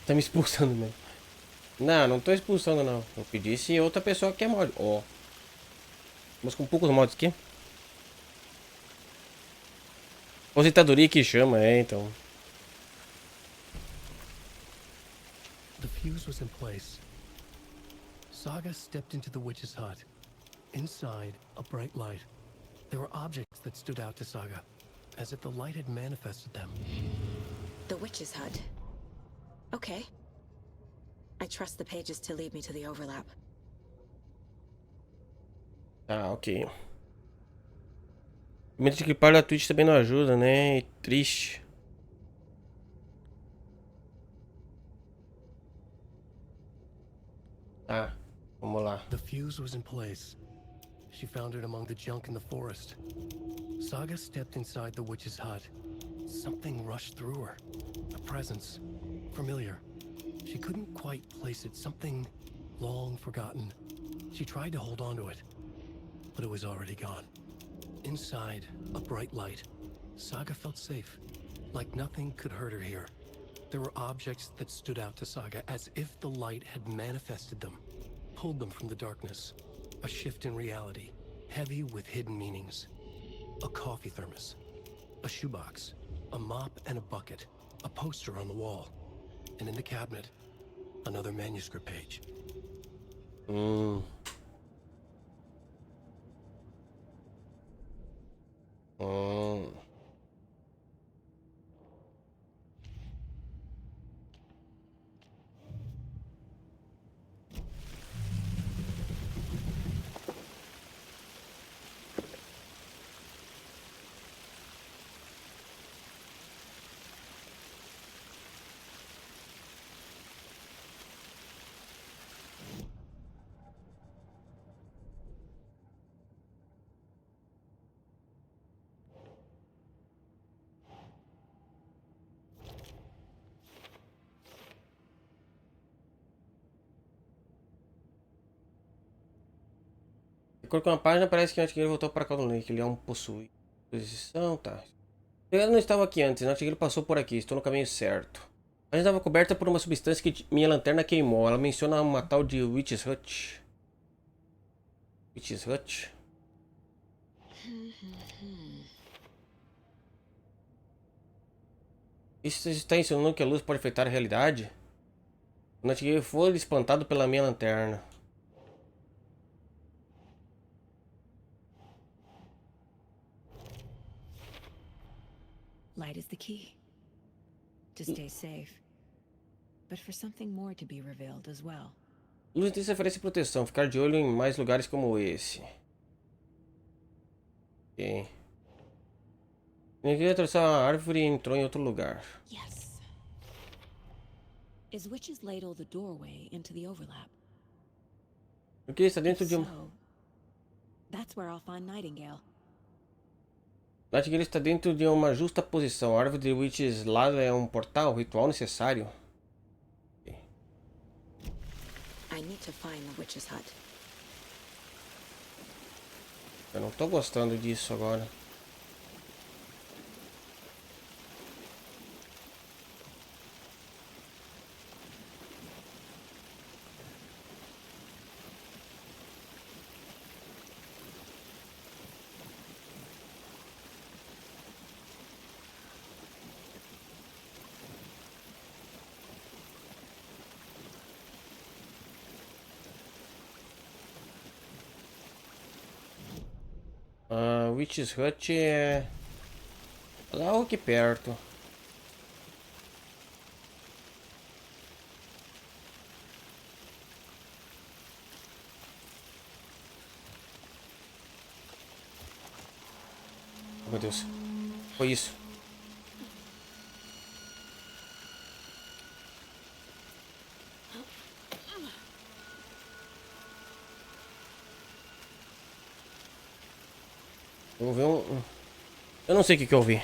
Tá me expulsando mesmo. Não, não tô expulsando não. Eu pedi se outra pessoa quer mod. Ó. Vamos com poucos mods aqui. Aposentadoria que chama, é então. The fuse was in place. Saga stepped into the witch's hut. Inside, a bright light. There were objects that stood out to Saga, as if the light had manifested them. The witch's hut. Okay. I trust the pages to lead me to the overlap. Ah, ok. O medo de clipar da Twitch também não ajuda, né? Triste. Ah, vamos lá. The fuse was in place. She found it among the junk in the forest. Saga stepped inside the witch's hut. Something rushed through her. A presence. Familiar. She couldn't quite place it. Something long forgotten. She tried to hold on to it, but it was already gone. Inside, a bright light. Saga felt safe. Like nothing could hurt her here. There were objects that stood out to Saga as if the light had manifested them, pulled them from the darkness. A shift in reality, heavy with hidden meanings. A coffee thermos, a shoebox, a mop and a bucket, a poster on the wall, and in the cabinet, another manuscript page. Hum. De acordo com a página, parece que o artilheiro voltou para Caldon Lake. Ele é um possui. Posição, tá. Eu não estava aqui antes, o artilheiro passou por aqui. Estou no caminho certo. A gente estava coberta por uma substância que minha lanterna queimou. Ela menciona uma tal de Witch's Hut. Witch's Hut? Isso está ensinando que a luz pode afetar a realidade? O artilheiro foi espantado pela minha lanterna. Light is the key. To stay safe. But for something more to be revealed as well. Luz intensa oferece proteção. Ficar de olho em mais lugares como esse. Ok. Ninguém atravessou a árvore e entrou em outro lugar. Yes. Is Witch's Ladle the doorway into the overlap? Porque está dentro de um... So, that's where I'll find Nightingale. O artilheiro está dentro de uma justa posição. A árvore de Witch's Ladle é um portal, ritual necessário. Okay. I need to find the Witch's Hut. Eu não tô gostando disso agora. Witch's Hut é lá aqui perto. Oh, meu Deus, foi isso. Eu vi um... Eu não sei o que eu vi.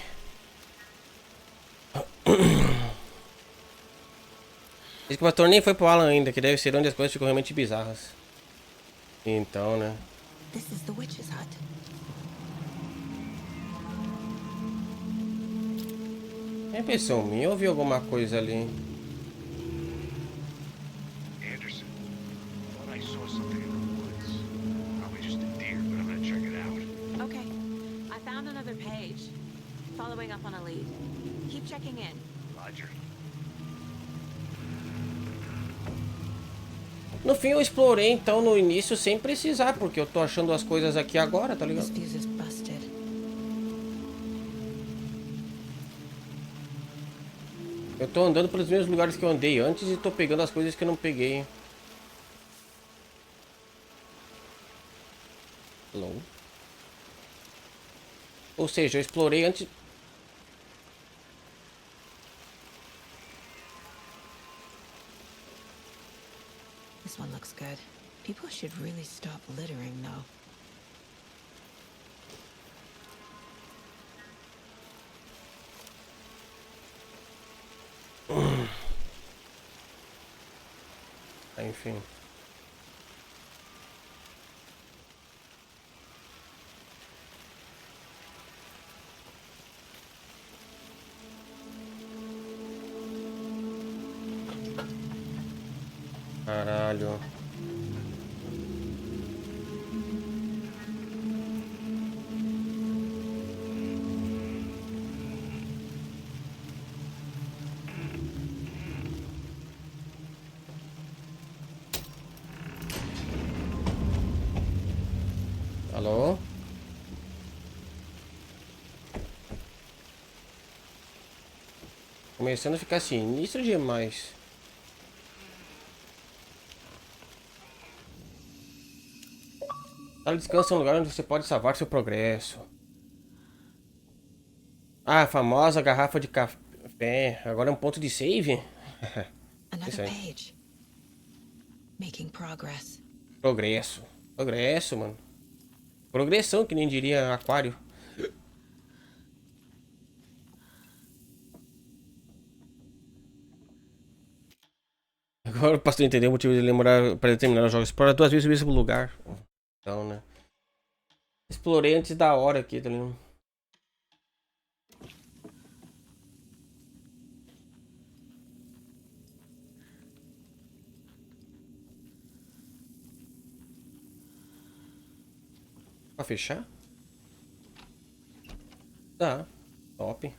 Esse que o pastor nem foi pro Alan ainda, que deve ser onde as coisas ficam realmente bizarras. Então, né? This is the Witch's Hut. É impressão minha, eu vi alguma coisa ali. Anderson, thought I saw something in the woods. Probably just a deer, but I'm gonna check it out. Okay. I found another page. Following up on a lead. Keep checking in. Roger. No fim eu explorei então no início sem precisar, porque eu tô achando as coisas aqui agora, tá ligado? This fuse is busted. Eu tô andando pelos mesmos lugares que eu andei antes e tô pegando as coisas que eu não peguei. Hello? Ou seja, eu explorei antes... This one looks good. People should really stop littering, though. Enfim. Caralho. Alô? Começando a ficar sinistro demais. Sala de descanso é um lugar onde você pode salvar seu progresso. Ah, a famosa garrafa de café. Agora é um ponto de save? Isso Another aí. page. Making progress. Progresso. Progresso, mano. Progressão, que nem diria Aquário. Agora o pastor entendeu o motivo de lembrar para determinar os jogos. Explora 2 vezes o mesmo lugar. Então, né? Explorei antes da hora aqui, tá ligado? Pra fechar? Tá. Top.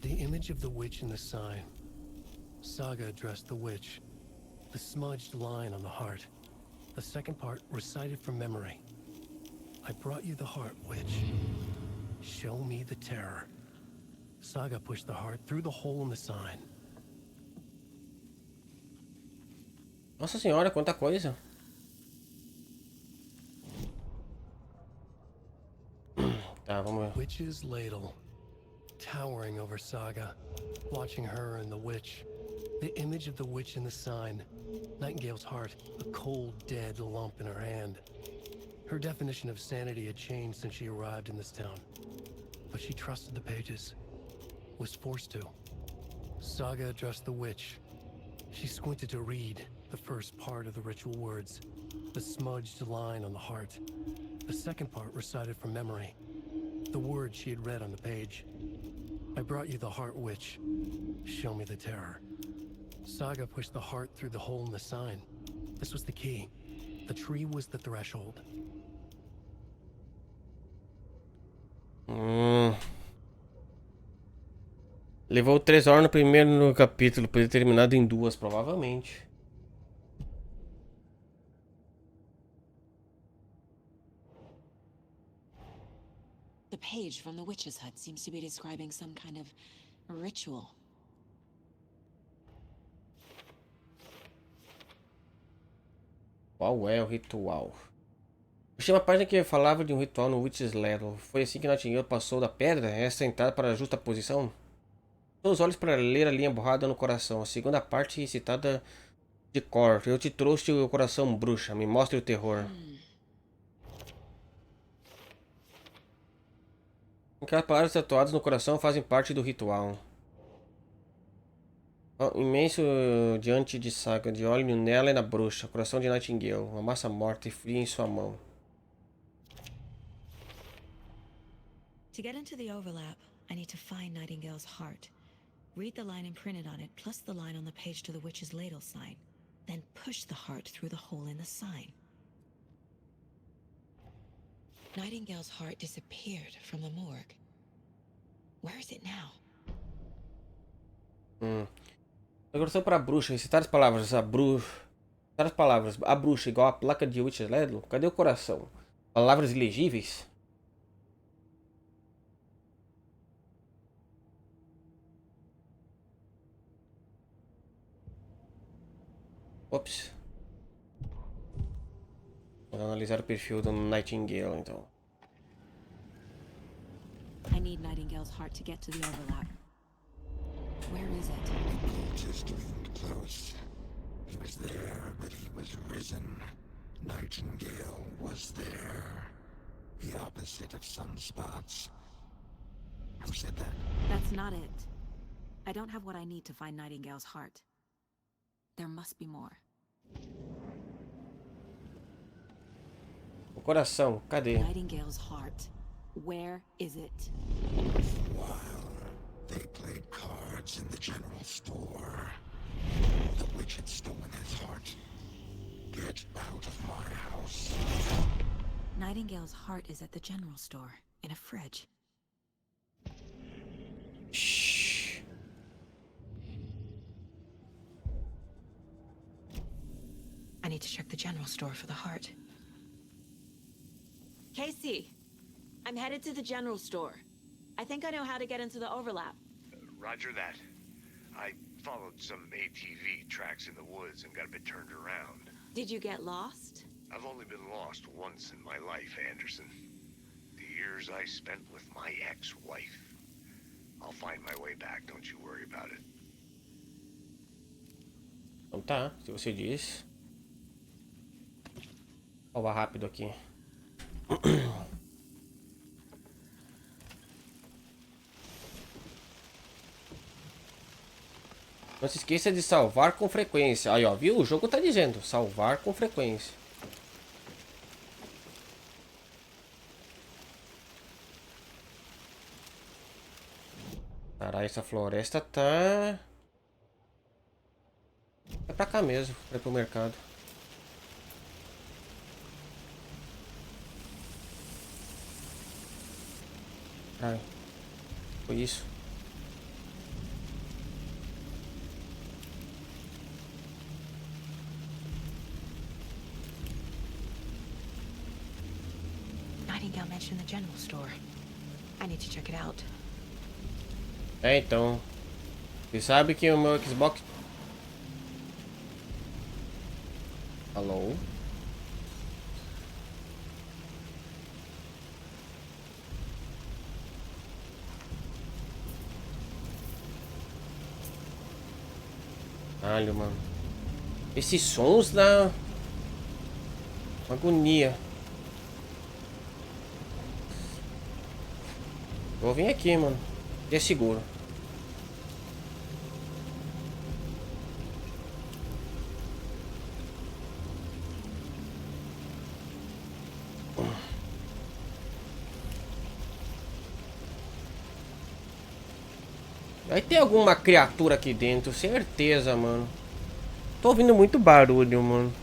The image of the witch in the sign. Saga addressed the witch. The smudged line on the heart. The second part recited from memory. I brought you the heart, witch. Show me the terror. Saga pushed the heart through the hole in the sign. Nossa senhora, quanta coisa. Tá, vamos ver. Witch's ladle. Towering over Saga. Watching her and the witch. The image of the witch in the sign. Nightingale's heart, a cold, dead lump in her hand. Her definition of sanity had changed since she arrived in this town. But she trusted the pages. Was forced to. Saga addressed the witch. She squinted to read the first part of the ritual words. The smudged line on the heart. The second part recited from memory. The words she had read on the page. I brought you the heart, witch. Show me the terror. Saga pushed the heart through the hole in the sign. This was the key. The tree was the threshold. Levou 3 horas no primeiro capítulo. Podia ter terminado em 2, provavelmente. The page from the witch's hut seems to be describing some kind of ritual. Qual é o ritual? Achei uma página que falava de um ritual no Witch's Ladle. Foi assim que Nightingale passou da pedra, essa entrada para a justa posição. Fechou os olhos para ler a linha borrada no coração. A segunda parte recitada de cor. Eu te trouxe o coração, bruxa. Me mostre o terror. Aquelas palavras tatuadas no coração fazem parte do ritual. Imenso diante de Saga, de olho nela e na bruxa. Coração de Nightingale, uma massa morta e fria em sua mão. To get into the overlap, I need to find Nightingale's heart. Read the line imprinted on it, plus the line on the page to the witch's ladle sign. Then push the heart through the hole in the sign. Nightingale's heart disappeared from the morgue. Where is it now? Agora para bruxa. Recitar as palavras. A bruxa. Recitar as palavras. A bruxa igual a placa de Witch Ledlow. Cadê o coração? Palavras ilegíveis? Ops. Vou analisar o perfil do Nightingale, então. I need Nightingale's heart to get to the overlap. Where is it? It is getting close. He was there, but he was risen. Nightingale was there. The opposite of sunspots. Who said that? That's not it. I don't have what I need to find Nightingale's heart. There must be more. O coração, cadê? Nightingale's heart. Where is it? While they played cards in the general store, the witch had stolen his heart. Get out of my house. Nightingale's heart is at the general store, in a fridge. Shh. I need to check the general store for the heart. Casey, I'm headed to the general store. I think I know how to get into the overlap. Roger that. I followed some ATV tracks in the woods and got a bit turned around. Did you get lost? I've only been lost once in my life, Anderson. The years I spent with my ex-wife. I'll find my way back, don't you worry about it. Então tá, se você diz. Salvar rápido aqui. Não se esqueça de salvar com frequência. Aí ó, viu? O jogo tá dizendo, salvar com frequência. Caralho, essa floresta tá... É pra cá mesmo, pra ir pro mercado. Ai, foi isso. Nightingale mentioned the general store. I need to check it out. É, então. Você sabe que o meu Xbox... Alô? Caralho, mano. Esses sons dá... uma agonia. Vou vir aqui, mano. E é seguro. Vai ter alguma criatura aqui dentro, certeza, mano. Tô ouvindo muito barulho, mano.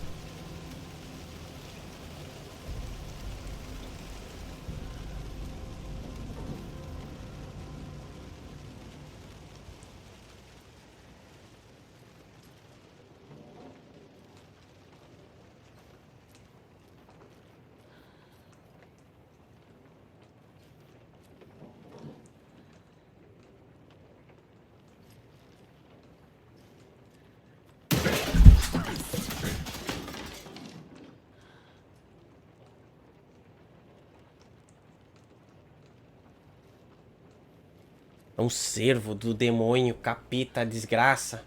É um servo do demônio, capeta, desgraça.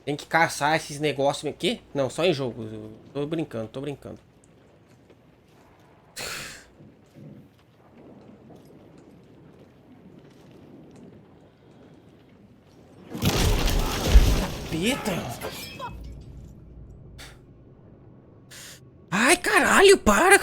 Tem que caçar esses negócios aqui? Não, só em jogo. Tô brincando, tô brincando. Capeta! Ai, caralho, para!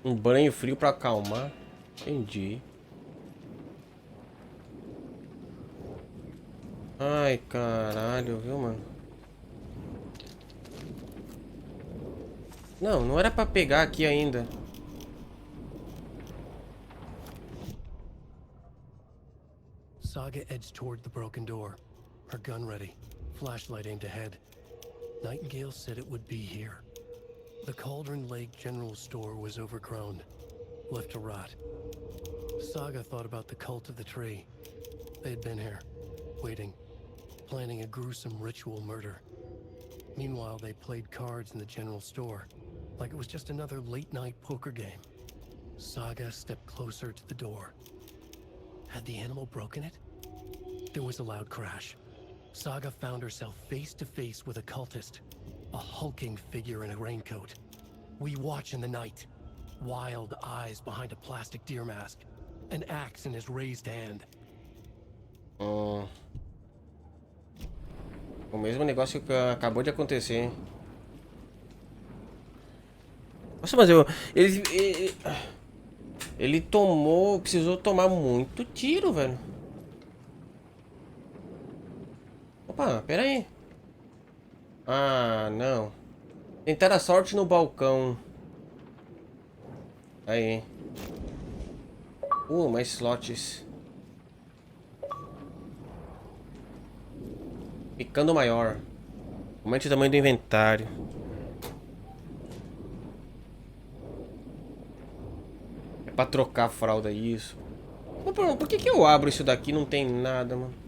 Um banho frio pra acalmar. Entendi. Ai, caralho, viu, mano? Não, não era pra pegar aqui ainda. Saga edged toward the broken door, her gun ready, flashlight aimed ahead. Nightingale said it would be here. The Cauldron Lake General Store was overgrown, left to rot. Saga thought about the cult of the tree. They had been here, waiting, planning a gruesome ritual murder. Meanwhile, they played cards in the general store, like it was just another late-night poker game. Saga stepped closer to the door. Had the animal broken it? There was a loud crash. Saga found herself face to face with a cultist, a hulking figure in a raincoat. We watch in the night, wild eyes behind a plastic deer mask, an axe in his raised hand. O mesmo negócio que acabou de acontecer, hein? Nossa, mas ele tomou, precisou tomar muito tiro, velho. Opa, pera aí. Ah, não. Tentar a sorte no balcão. Aí. Mais slots. Ficando maior. Aumente o tamanho do inventário. É pra trocar a fralda, isso. Por que eu abro isso daqui e não tem nada, mano?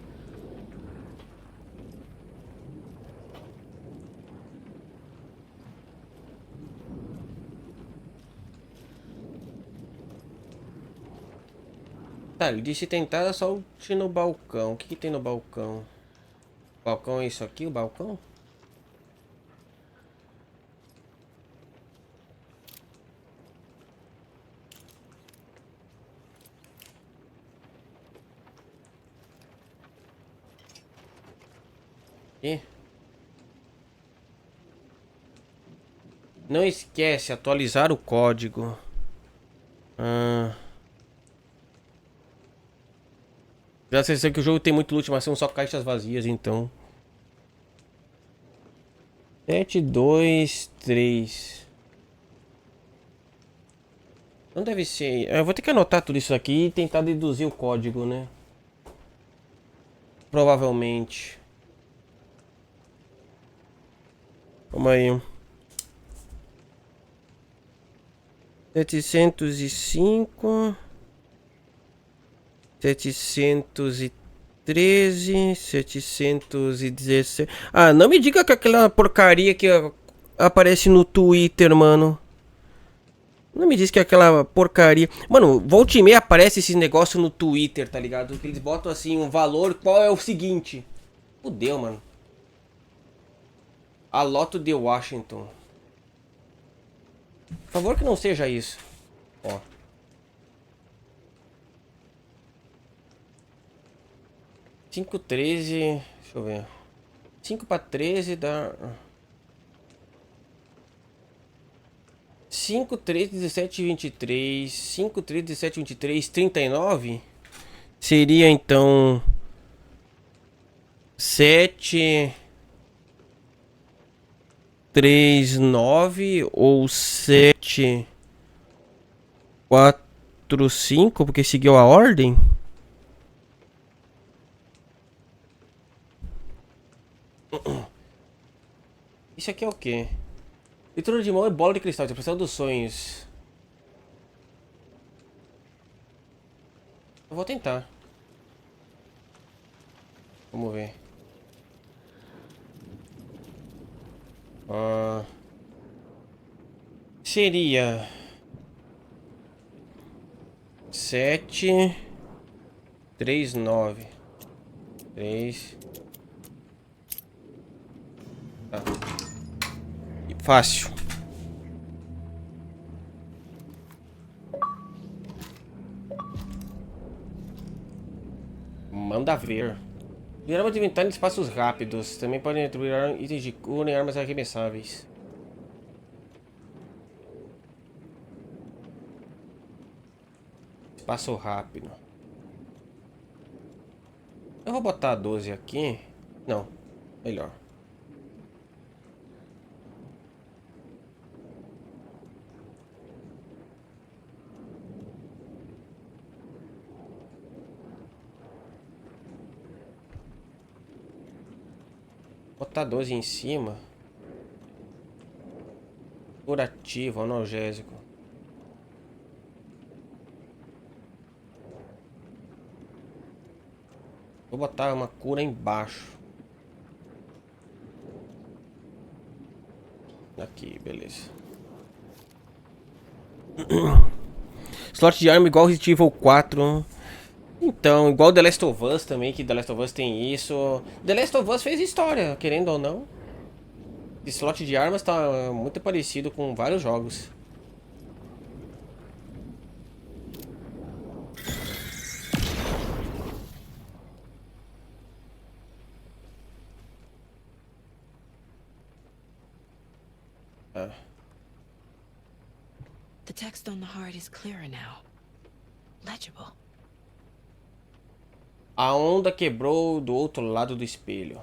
Tá, ele disse tentar a sorte no balcão. O que tem no balcão? O balcão é isso aqui, o balcão? E? Não esquece, atualizar o código. Dá a sensação que o jogo tem muito loot, mas são só caixas vazias, então. 7, 2, 3. Não deve ser. Eu vou ter que anotar tudo isso aqui e tentar deduzir o código, né? Provavelmente. Calma aí. 705. 713, 717. Ah, não me diga que aquela porcaria que aparece no Twitter, mano. Não me diz que é aquela porcaria. Mano, volta e meia aparece esse negócio no Twitter, tá ligado? Que eles botam assim um valor. Qual é o seguinte? Fudeu, mano. A loto de Washington. Por favor que não seja isso. Ó. 5, 13. Deixa eu ver. 5 para 13 dá. 5, 13, 17, 23. 5, 13, 17, 23, 39. Seria então. 7, 3, 9 ou 7, 4, 5, porque seguiu a ordem. Isso aqui é o quê? Leitura de mão é bola de cristal, expressão dos sonhos. Eu vou tentar. Vamos ver. Seria 7, 3, 9. 3. Tá. Fácil. Manda ver. Virava de inventário em espaços rápidos. Também podem atribuir itens de cura em armas arremessáveis. Passo rápido. Eu vou botar 12 aqui. Não, melhor. Botar 12 em cima. Curativo, analgésico. Vou botar uma cura embaixo. Aqui, beleza. Slot de arma igual Resident Evil 4. Então, igual The Last of Us também, que The Last of Us tem isso. The Last of Us fez história, querendo ou não. Esse slot de armas tá muito parecido com vários jogos. Ah. The text on the heart is clearer now. Legible. A onda quebrou do outro lado do espelho.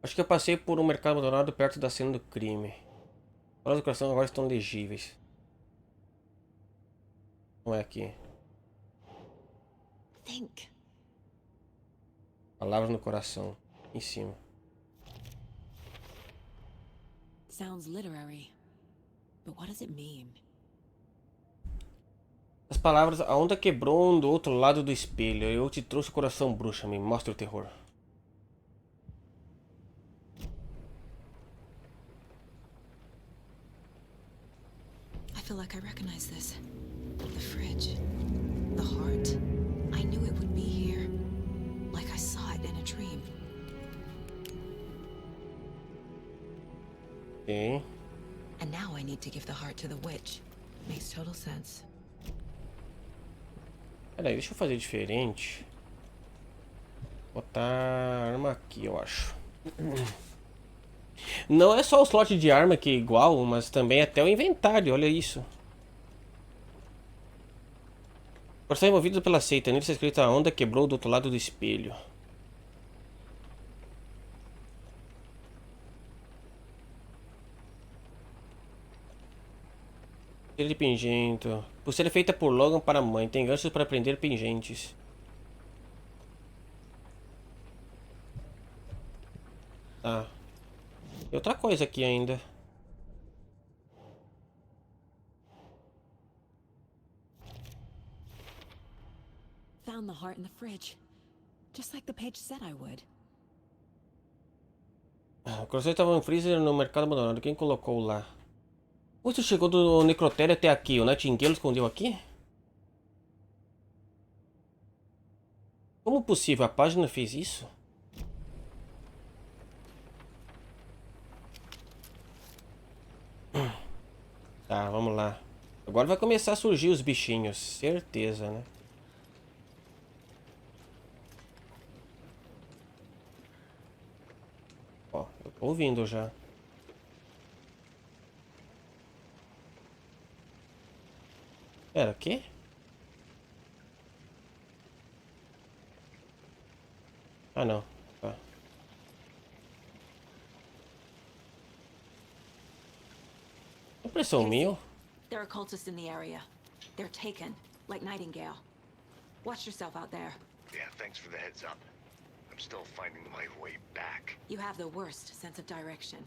Acho que eu passei por um mercado abandonado perto da cena do crime. Palavras do coração agora estão legíveis. Não é aqui. Think. Palavras no coração. Em cima. Sounds literary. But what does it mean? As palavras, a onda quebrou do outro lado do espelho. Eu te trouxe o coração, bruxa. Me mostra o terror. I feel like I recognize this. The fridge. The heart. I knew it would be here. Like I saw it in a dream. Ok. And now I need to give the heart to the witch. Makes total sense. Peraí, deixa eu fazer diferente. Botar arma aqui, eu acho. Não é só o slot de arma que é igual, mas também até o inventário, olha isso. Por ser envolvido pela seita, nele está escrito a onda quebrou do outro lado do espelho. Pulseira de pingento. Pulseira feita por Logan para a mãe. Tem ganchos para prender pingentes. Tá. E outra coisa aqui ainda. Found the heart in the fridge. Just like the page said I would. O coração estava no freezer no mercado abandonado. Quem colocou lá? Você chegou do necrotério até aqui. O Nightingale escondeu aqui? Como possível? A página fez isso? Tá, vamos lá. Agora vai começar a surgir os bichinhos. Certeza, né? Ó, eu tô ouvindo já. Pera, quê? Ah, não. Tá. Impressão minha. There are cultists in the area. They're taken, like Nightingale. Watch yourself out there. Yeah, thanks for the heads up. I'm still finding my way back. You have the worst sense of direction.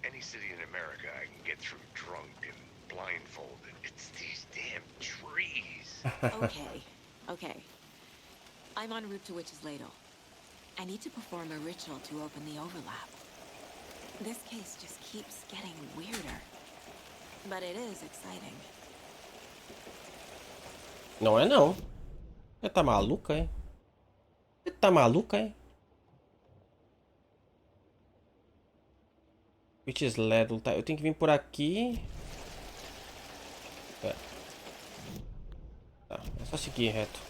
Any city in America I can get through drunk and blindfolded. It's these damn trees. Okay. I'm en route to Witch's Ladle. I need to perform a ritual to open the overlap. This case just keeps getting weirder. But it is exciting. Não é não. Você tá maluca, hein? Você tá maluca, hein? Witch's Ladle, tá? Eu tenho que vir por aqui. É. Só seguir reto.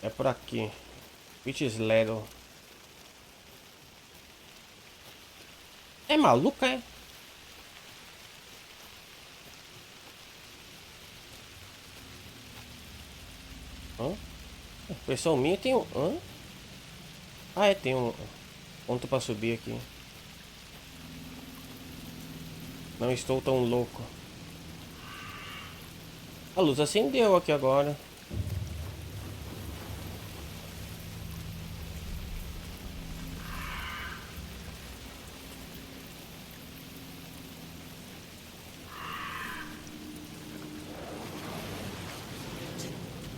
É por aqui. Which is Ledo. É maluca, é? Hã? Impressão minha tem um... Hã? Ah, é, tem um ponto pra subir aqui. Não estou tão louco. A luz acendeu aqui agora.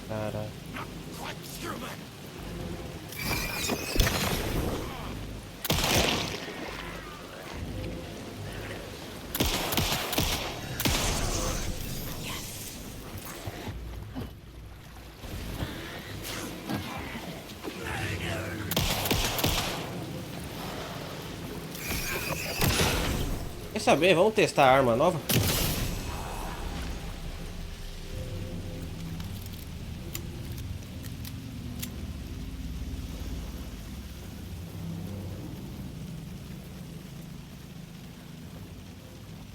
Cara. Quer saber? Vamos testar a arma nova?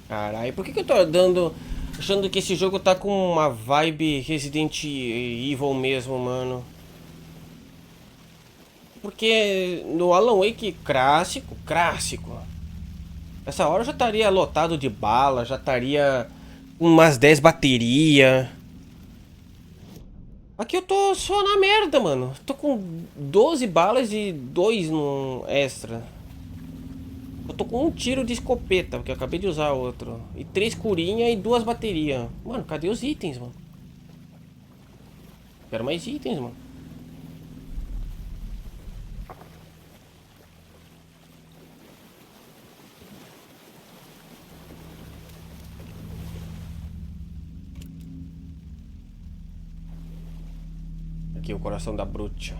Caralho, por que eu tô dando... achando que esse jogo tá com uma vibe Resident Evil mesmo, mano? Porque no Alan Wake clássico, essa hora eu já estaria lotado de bala, já estaria com umas 10 baterias. Aqui eu tô só na merda, mano. Tô com 12 balas e 2 no extra. Eu tô com um tiro de escopeta, porque eu acabei de usar outro. E 3 curinha e 2 baterias. Mano, cadê os itens, mano? Quero mais itens, mano. Aqui o coração da bruxa.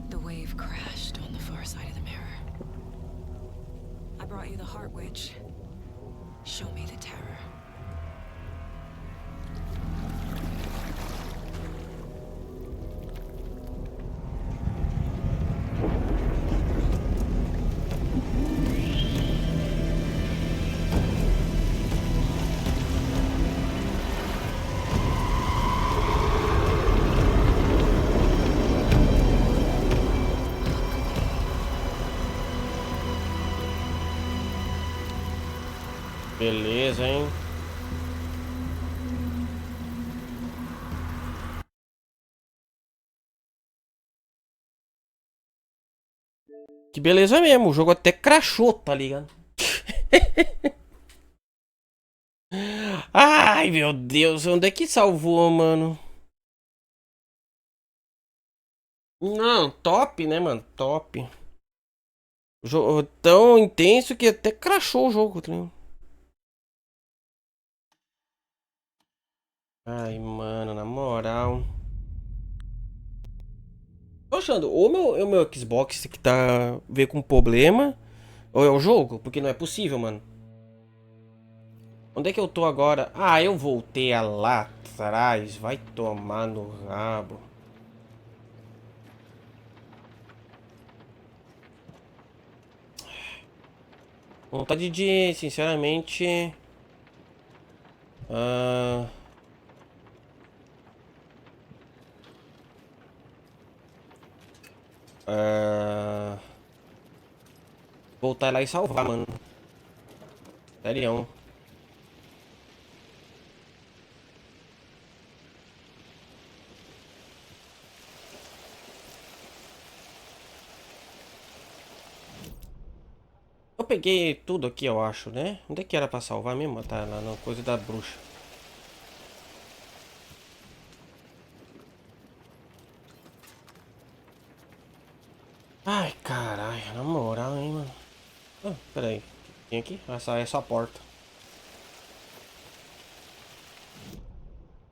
The wave crashed on the far side of the mirror. I brought you the Heart Witch. Show me the terror. Beleza, hein? Que beleza mesmo, o jogo até crashou, tá ligado? Ai, meu Deus, onde é que salvou, mano? Não, top, né, mano? Top. Jogo tão intenso que até crashou o jogo, tá ligado? Ai, mano, na moral. Tô achando, ou o meu Xbox que tá veio com problema, ou é o jogo, porque não é possível, mano. Onde é que eu tô agora? Ah, eu voltei a lá atrás. Vai tomar no rabo. Vontade de, sinceramente... Ah... Ah... Voltar lá e salvar, mano. Sério. Eu peguei tudo aqui, eu acho, né? Onde é que era pra salvar mesmo? Tá lá na coisa da bruxa. Ai, caralho, na moral, hein, mano. Ah, pera aí. Tem aqui? Essa é só a porta.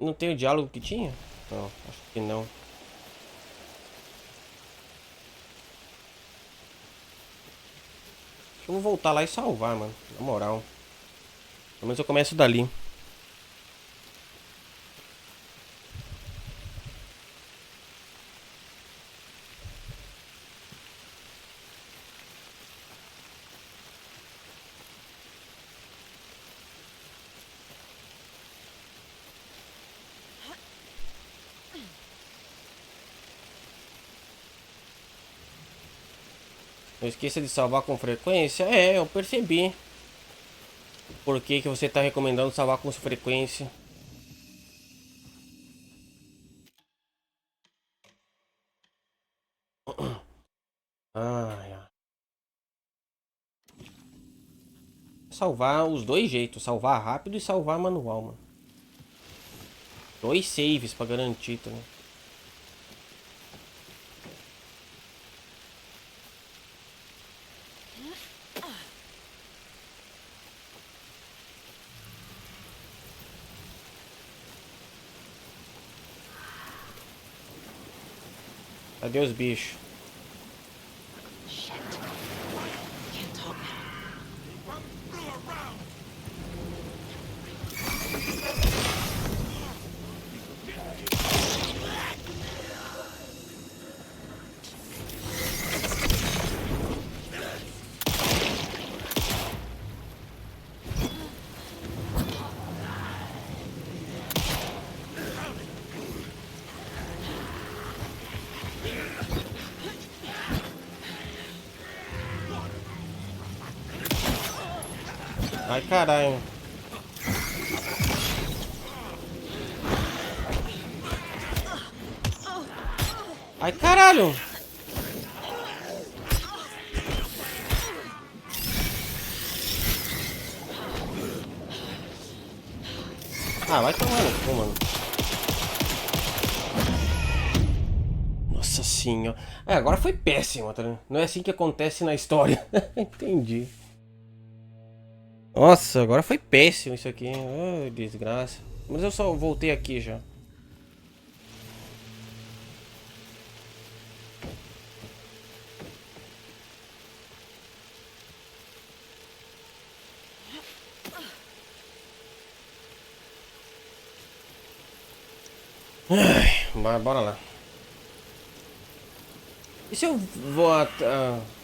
Não tem o diálogo que tinha? Não, acho que não. Eu vou voltar lá e salvar, mano. Na moral. Pelo menos eu começo dali. Não esqueça de salvar com frequência. É, eu percebi. Por que que você tá recomendando salvar com frequência? Ai, ai. Salvar os dois jeitos. Salvar rápido e salvar manual, mano. 2 saves pra garantir também. Cadê os bichos? Ai, caralho. Ai, caralho. Ah, vai tomar no cu, mano. Nossa senhora. É, agora foi péssimo, tá ligado? Não é assim que acontece na história. Entendi. Nossa, agora foi péssimo isso aqui. Oh, desgraça. Mas eu só voltei aqui já. Ai, bora lá. E se eu vou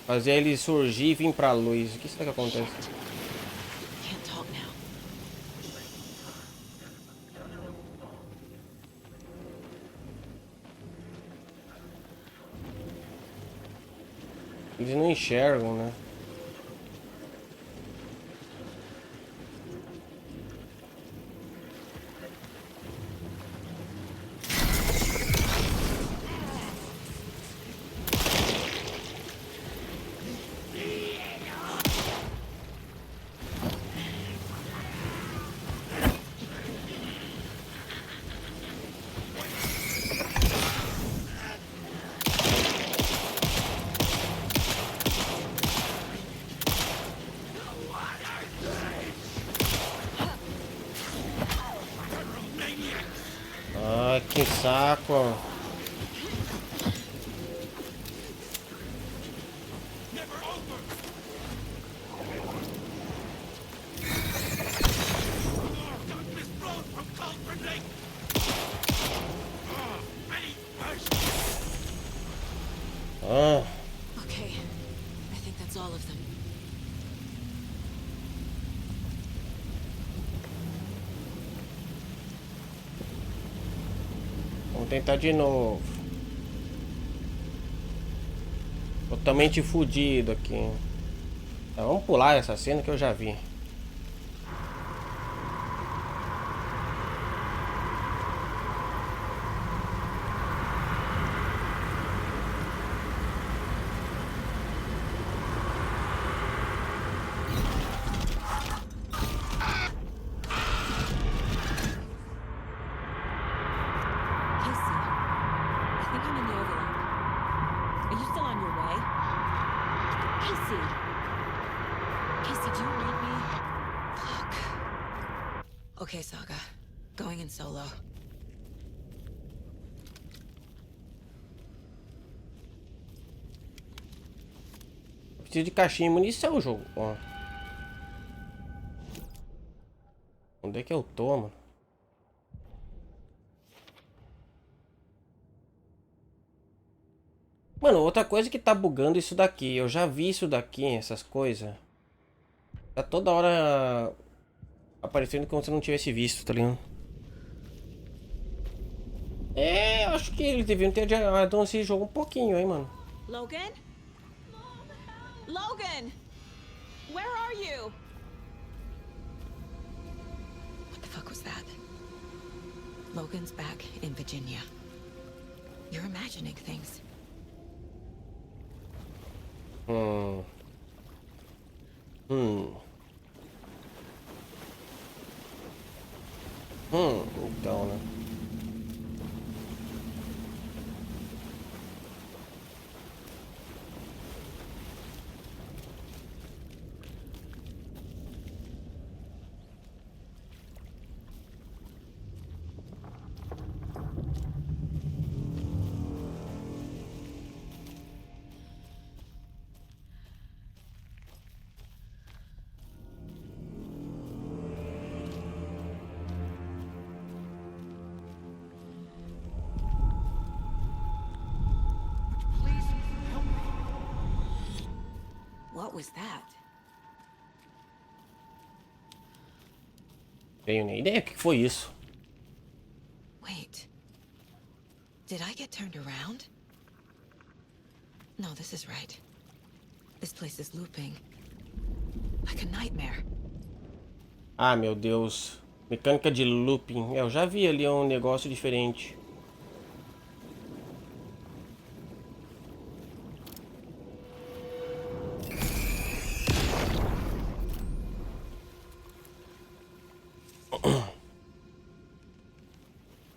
fazer ele surgir e vir pra luz? O que será que acontece? Eles não enxergam, né? Ai, que saco. Ah. Okay, I think that's all of them. Vamos tentar de novo. Totalmente fudido aqui. Tá, vamos pular essa cena que eu já vi. Okay, Saga. Going in solo. Preciso de caixinha e munição, jogo. Ó. Onde é que eu tô, mano? Mano, outra coisa que tá bugando isso daqui. Eu já vi isso daqui, essas coisas. Tá toda hora aparecendo como se eu não tivesse visto, tá ligado? É, eu acho que eles deviam ter adiantado esse jogo um pouquinho, hein, mano. Logan? Logan! Where are you? What the fuck was that? Logan's back in Virginia. You're imagining things. Hum. Então, né? What was that? Tenho nem ideia o que foi isso. Wait. Did I get turned around? No, this is right. This place is looping. Like a nightmare. Ah, meu Deus. Mecânica de looping. É, eu já vi ali um negócio diferente.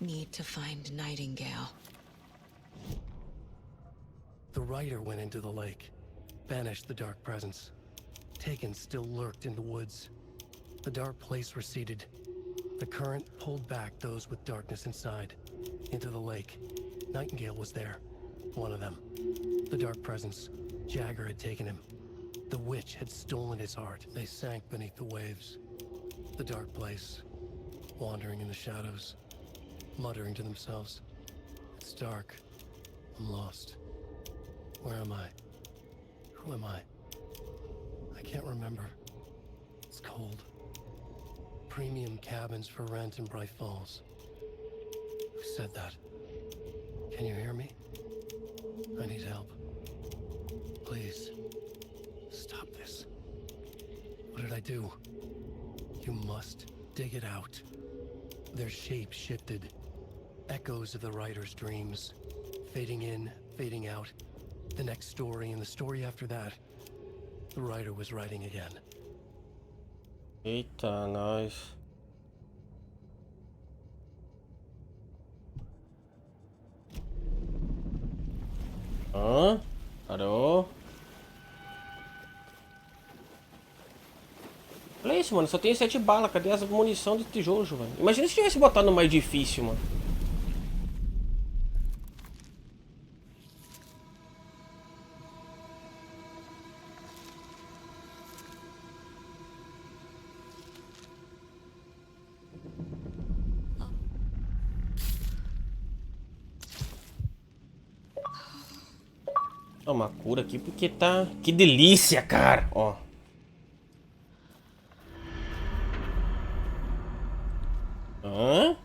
Need to find Nightingale. The rider went into the lake, banished the dark presence. Taken still lurked in the woods. The dark place receded. The current pulled back those with darkness inside, into the lake. Nightingale was there, one of them. The dark presence, Jagger had taken him. The witch had stolen his heart. They sank beneath the waves. The dark place, wandering in the shadows, muttering to themselves. It's dark. I'm lost. Where am I? Who am I? I can't remember. It's cold. Premium cabins for rent in Bright Falls. Who said that? Can you hear me? I need help. Please. Stop this. What did I do? You must dig it out. Their shape shifted. Echoes of the writer's dreams. Fading in, fading out. The next story and the story after that. The writer was writing again. Eita, nós. Hã? Parou. Olha isso, mano. Só tem 7 balas. Cadê as munição do tijolo, velho? Imagina se tivesse botado no mais difícil, mano. Toma cura aqui porque tá... Que delícia, cara. Ó. Hã?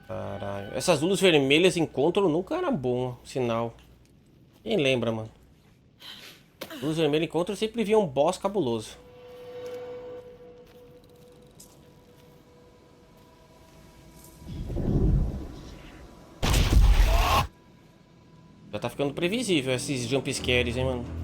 Caralho. Essas luzes vermelhas encontro nunca era bom sinal. Quem lembra, mano? Luz vermelha encontro sempre via um boss cabuloso. Já tá ficando previsível esses jump scares, hein, mano?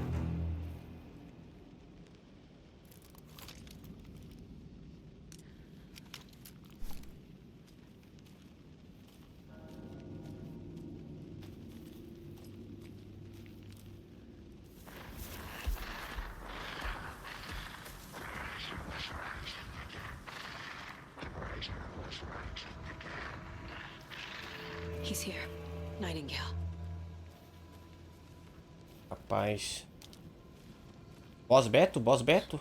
here. Nightingale. Rapaz. Boss Beto? Boss Beto?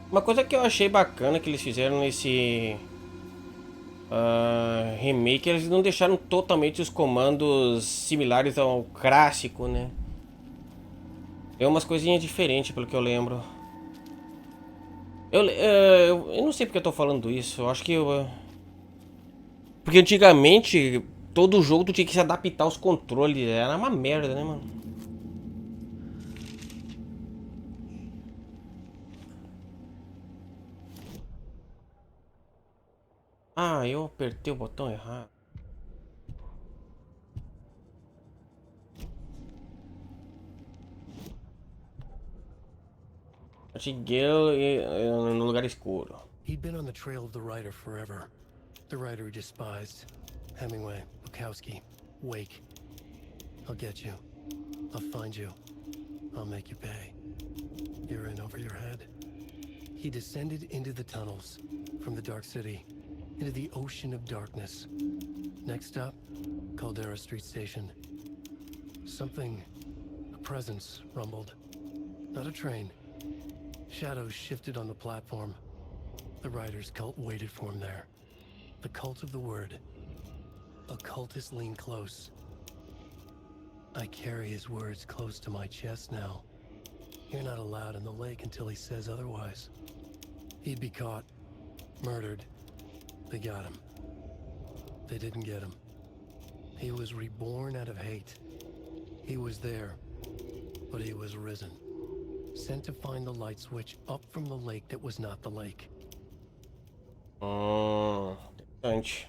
Uma coisa que eu achei bacana que eles fizeram nesse remake, eles não deixaram totalmente os comandos similares ao clássico, né? É umas coisinhas diferentes, pelo que eu lembro. Eu não sei porque eu tô falando isso. Eu acho que porque antigamente, todo jogo tu tinha que se adaptar aos controles. Era uma merda, né, mano? Ah, eu apertei o botão errado. Cheguei no lugar escuro. He'd been on the trail of the writer forever. The writer he despised. Hemingway, Bukowski, Wake. I'll get you. I'll find you. I'll make you pay. You're in over your head. He descended into the tunnels, from the Dark City, into the ocean of darkness. Next stop, Caldera Street Station. Something, a presence, rumbled. Not a train. Shadows shifted on the platform. The writer's cult waited for him there. The cult of the word. Occultists lean close. I carry his words close to my chest now. You're not allowed in the lake until he says otherwise. He'd be caught, murdered. They got him. They didn't get him. He was reborn out of hate. He was there, but he was risen. Sent to find the light switch up from the lake that was not the lake. Interessante.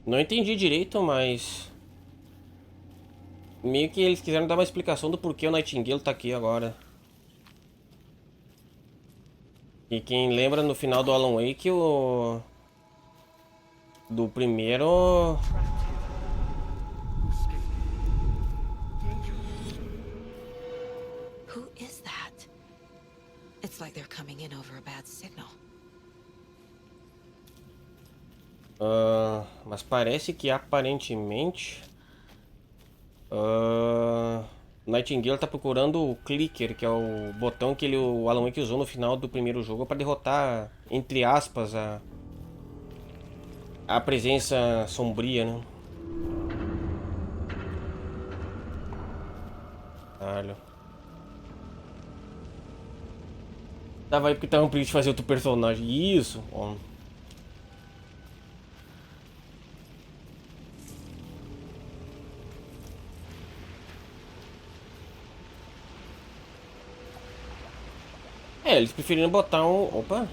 Não entendi direito, mas meio que eles quiseram dar uma explicação do porquê o Nightingale tá aqui agora. E quem lembra no final do Alan Wake, do primeiro... Who is that? It's like they're coming in over a bad signal. Mas parece que aparentemente Nightingale tá procurando o clicker, que é o botão que o Alan Wake usou no final do primeiro jogo para derrotar, entre aspas, a presença sombria, né? Caralho. Tava aí porque tava um perigo de fazer outro personagem. Isso, ó. Eles preferiram botar um... Opa!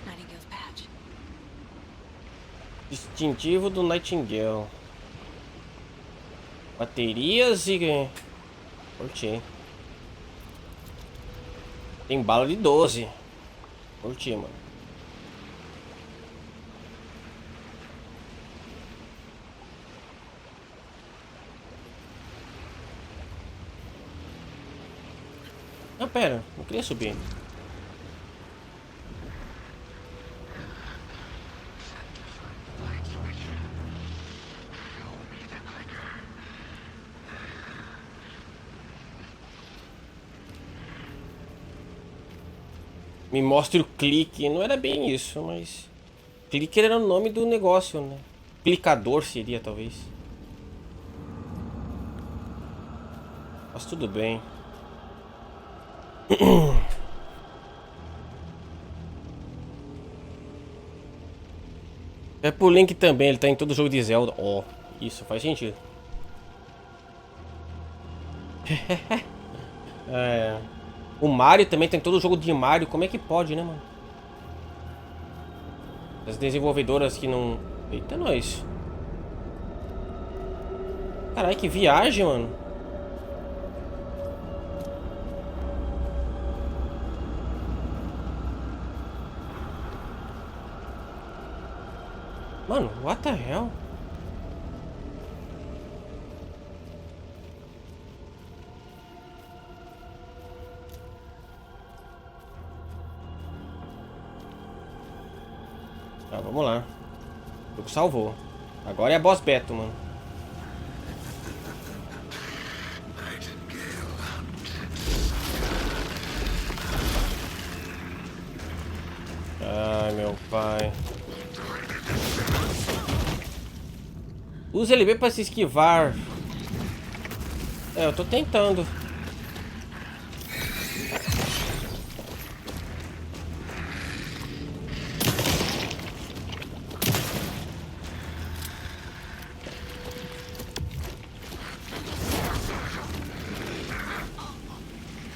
Nightingale's patch. Distintivo do Nightingale. Baterias e... Curti. Tem bala de 12. Curti, mano. Não, pera. Não queria subir. Me mostre o clique. Não era bem isso, mas... Clicker era o nome do negócio, né? Clicador seria, talvez. Mas tudo bem. É pro Link também, ele tá em todo jogo de Zelda. Ó, isso faz sentido. O Mario também tem todo jogo de Mario. Como é que pode, né, mano? As desenvolvedoras que não... Eita, nós. Caralho, que viagem, mano. Mano, what the hell? Tá, vamos lá. O jogo salvou. Agora é a boss battle, mano. Ai, meu pai. Usa ele bem pra se esquivar. É, eu tô tentando.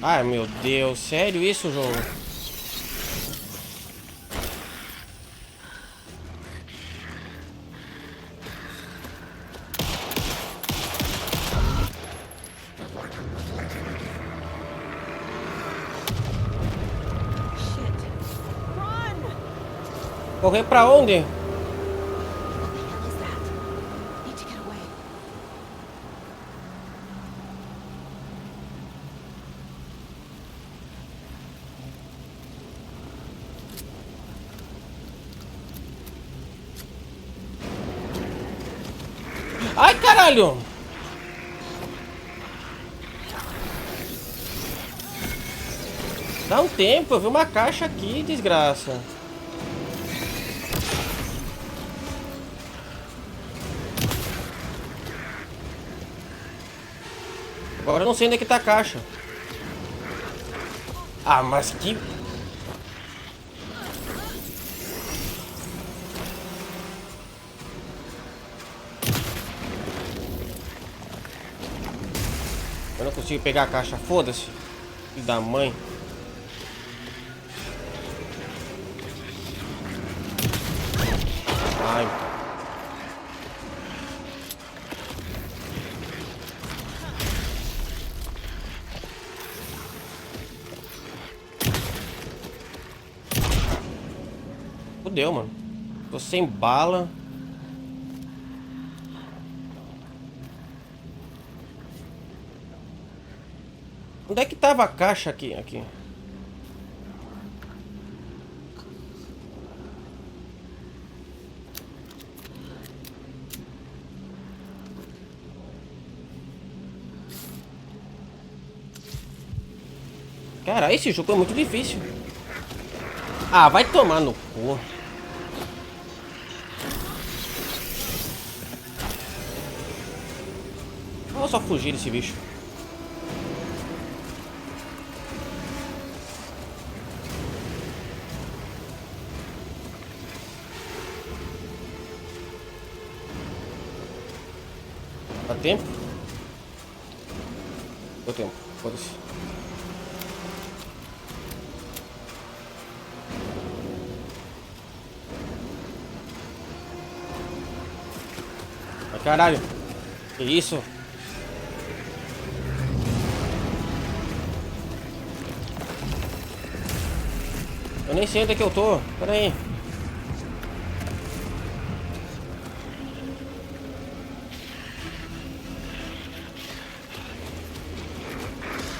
Ai, meu Deus. Sério isso, jogo? Correr pra onde? Ai, caralho! Dá um tempo, eu vi uma caixa aqui, desgraça. Agora eu não sei onde é que tá a caixa. Ah, mas que... Eu não consigo pegar a caixa, foda-se. Filho da mãe. Ai. Fudeu, mano. Tô sem bala. Onde é que tava a caixa aqui? Cara, esse jogo é muito difícil. Ah, vai tomar no cu. Vou só fugir desse bicho. Dá tempo? Deu tempo, foda-se. Ai, caralho. Que isso? Eu nem sei onde é que eu tô. Pera aí.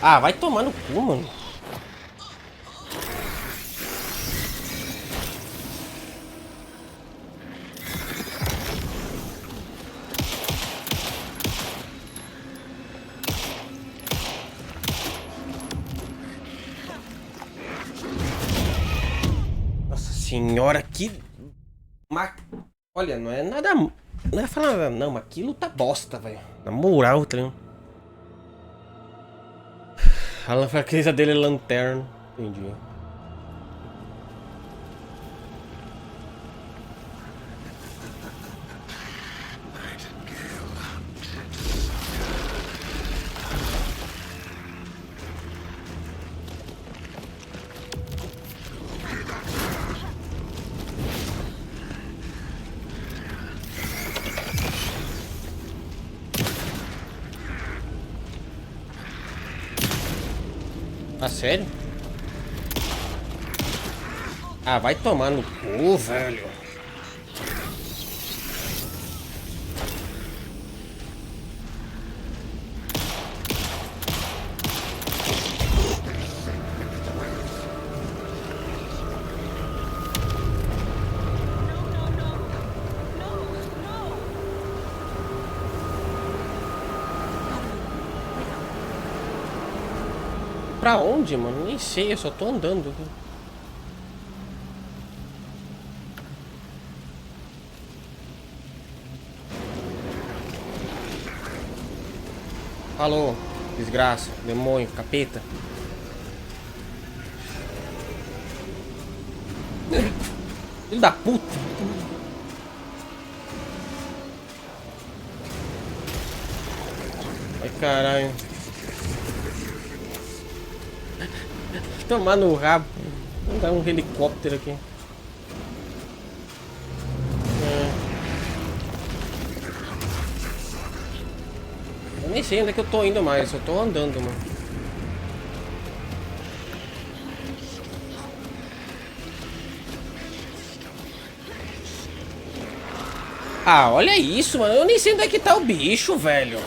Ah, vai tomar no cu, mano. Nossa senhora, que... Olha, não é nada... Não é falar nada não, mas que luta bosta, velho. Na moral, tá ligado? A fraqueza dele é lanterna. Entendi. Ah, sério? Ah, vai tomar no cu, velho. Pra onde, mano? Nem sei, eu só tô andando. Alô, desgraça, demônio, capeta. Filho da puta. Ai, caralho. Tomar no rabo. Vamos dar um helicóptero aqui. Eu nem sei onde é que eu tô indo mais, eu só tô andando, mano. Ah, olha isso, mano. Eu nem sei onde é que tá o bicho, velho.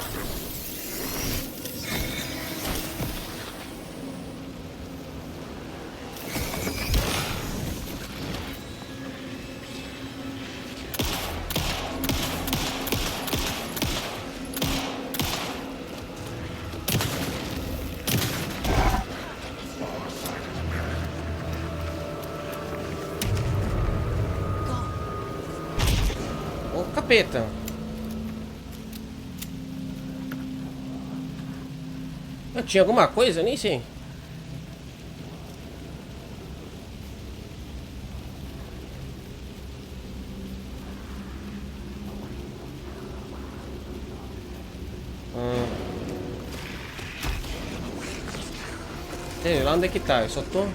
Ô, capeta. Eu tinha alguma coisa? Eu nem sei. Sei lá onde é que tá, eu só tô...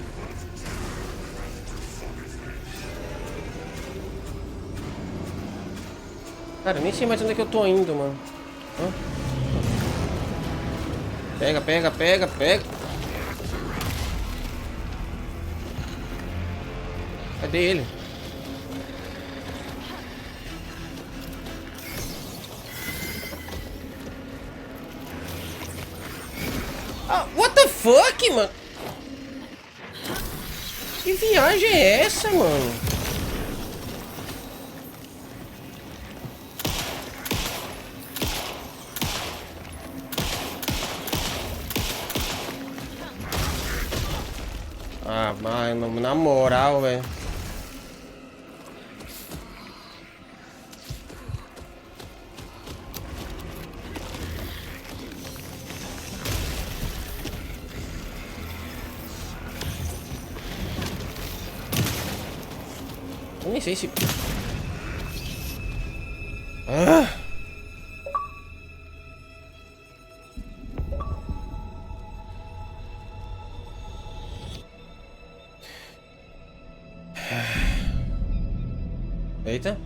Cara, eu nem sei mais onde é que eu tô indo, mano. Hã? Pega, pega, pega, pega. Cadê ele? Ah, what the fuck, mano? Que viagem é essa, mano? Ah, mano, na moral, velho. Eu nem sei se... Ah! Eita.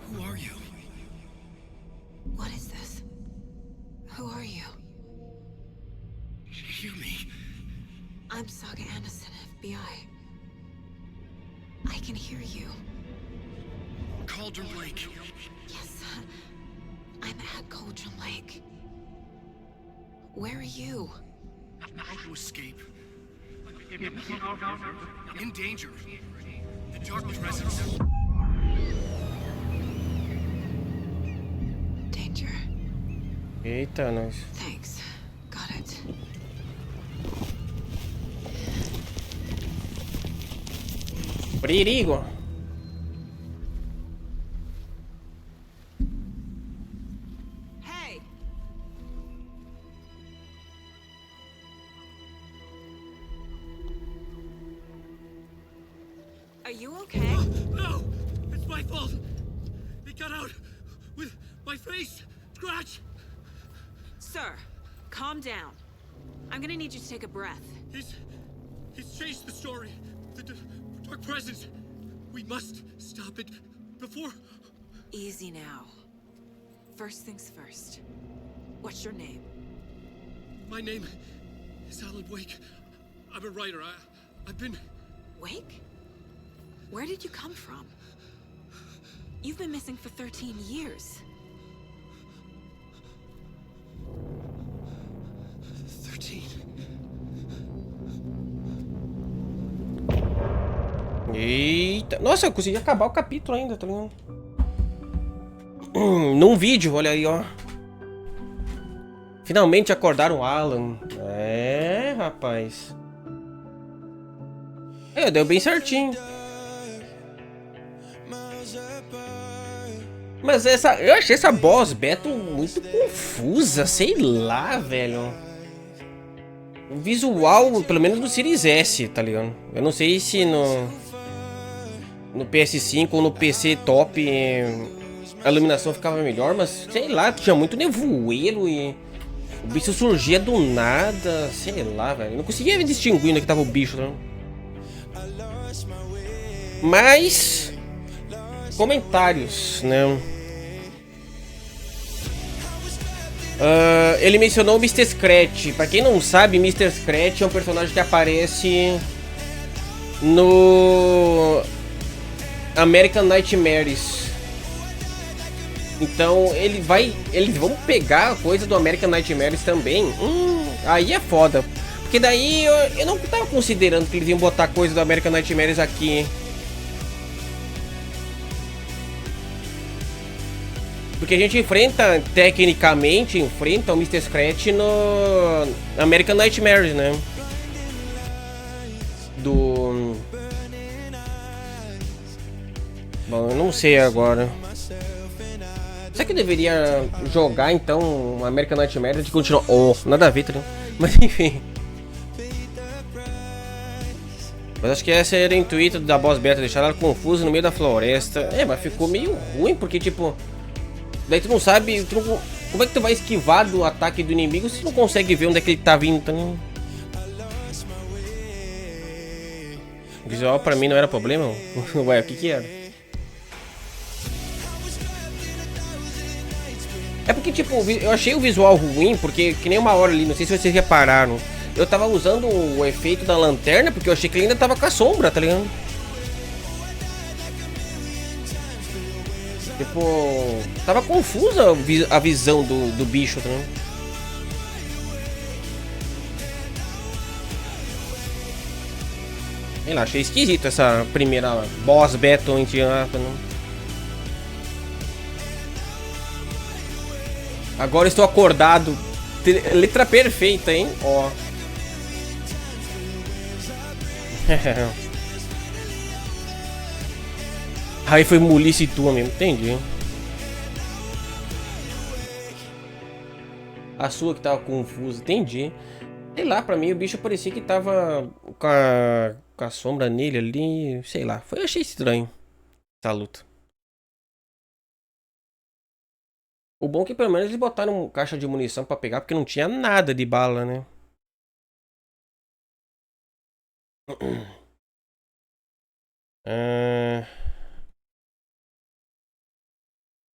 Who are you? What is this? Who are you? Hear me. I'm Saga Anderson, FBI. I can hear you. Cauldron Lake. Yes, I'm at Cauldron Lake. Where are you? To escape. In danger. The dark presence. Danger. Eita, nós. Thanks. Got it. Perigo. Hey! Are you okay? No! It's my fault! He got out with my face scratch! Sir, calm down. I'm gonna need you to take a breath. He's changed the story. The dark presence. We must stop it before... Easy now. First things first. What's your name? My name is Alan Wake. I'm a writer. I've been... Wake? Where did you come from? You've been missing for 13 years. 13. Eita. Nossa, eu consegui acabar o capítulo ainda, tá ligado? Num vídeo, olha aí, ó. Finalmente acordaram o Alan. É, rapaz. É, deu bem certinho. Mas eu achei essa boss battle muito confusa, sei lá, velho. O visual, pelo menos no Series S, tá ligado? Eu não sei se no PS5 ou no PC top a iluminação ficava melhor, mas sei lá, tinha muito nevoeiro e o bicho surgia do nada, sei lá, velho. Eu não conseguia distinguir onde que tava o bicho, não. Mas comentários, né? Ele mencionou o Mr. Scratch. Pra quem não sabe, Mr. Scratch é um personagem que aparece no American Nightmares. Então eles vão pegar a coisa do American Nightmares também. Aí é foda. Porque daí eu não tava considerando que eles iam botar coisa do American Nightmares aqui. Porque a gente tecnicamente enfrenta o Mr. Scratch no American Nightmares, né? Bom, eu não sei agora. Será que eu deveria jogar então American Nightmares e continuar? Oh, nada a ver, tá ligado? Mas enfim. Mas acho que esse era o intuito da boss beta, deixar ela confusa no meio da floresta. É, mas ficou meio ruim, porque tipo... Daí tu não sabe... como é que tu vai esquivar do ataque do inimigo se tu não consegue ver onde é que ele tá vindo, então... O visual pra mim não era problema? Ué, o que que era? É porque, tipo, eu achei o visual ruim, porque que nem uma hora ali, não sei se vocês repararam. Eu tava usando o efeito da lanterna, porque eu achei que ele ainda tava com a sombra, tá ligado? Tipo, tava confusa a visão do bicho, tá ligado? Sei lá, achei esquisito essa primeira boss battle entre aspas, né? Agora estou acordado. Letra perfeita, hein? Ó. Aí foi mulice tua mesmo, entendi. A sua que tava confusa, entendi. Sei lá, pra mim o bicho parecia que tava com a sombra nele ali, sei lá. Eu achei estranho essa luta. O bom é que pelo menos eles botaram caixa de munição pra pegar, porque não tinha nada de bala, né?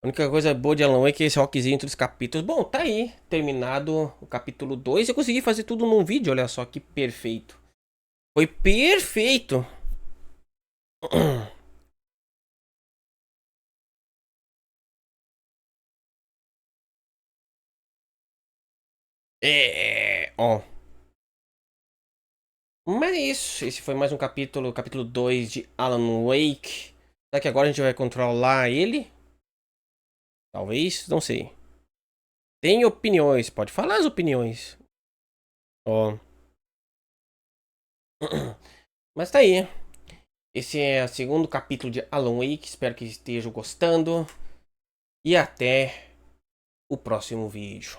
A única coisa boa de Alan Wake é esse rockzinho entre os capítulos. Bom, tá aí. Terminado o capítulo 2. Eu consegui fazer tudo num vídeo, olha só que perfeito. Foi perfeito. Ó. Mas é isso. Esse foi mais um capítulo, capítulo 2 de Alan Wake. Será que agora a gente vai controlar ele? Talvez, não sei. Tem opiniões, pode falar as opiniões. Ó. Mas tá aí. Esse é o segundo capítulo de Alan Wake. Espero que estejam gostando. E até o próximo vídeo.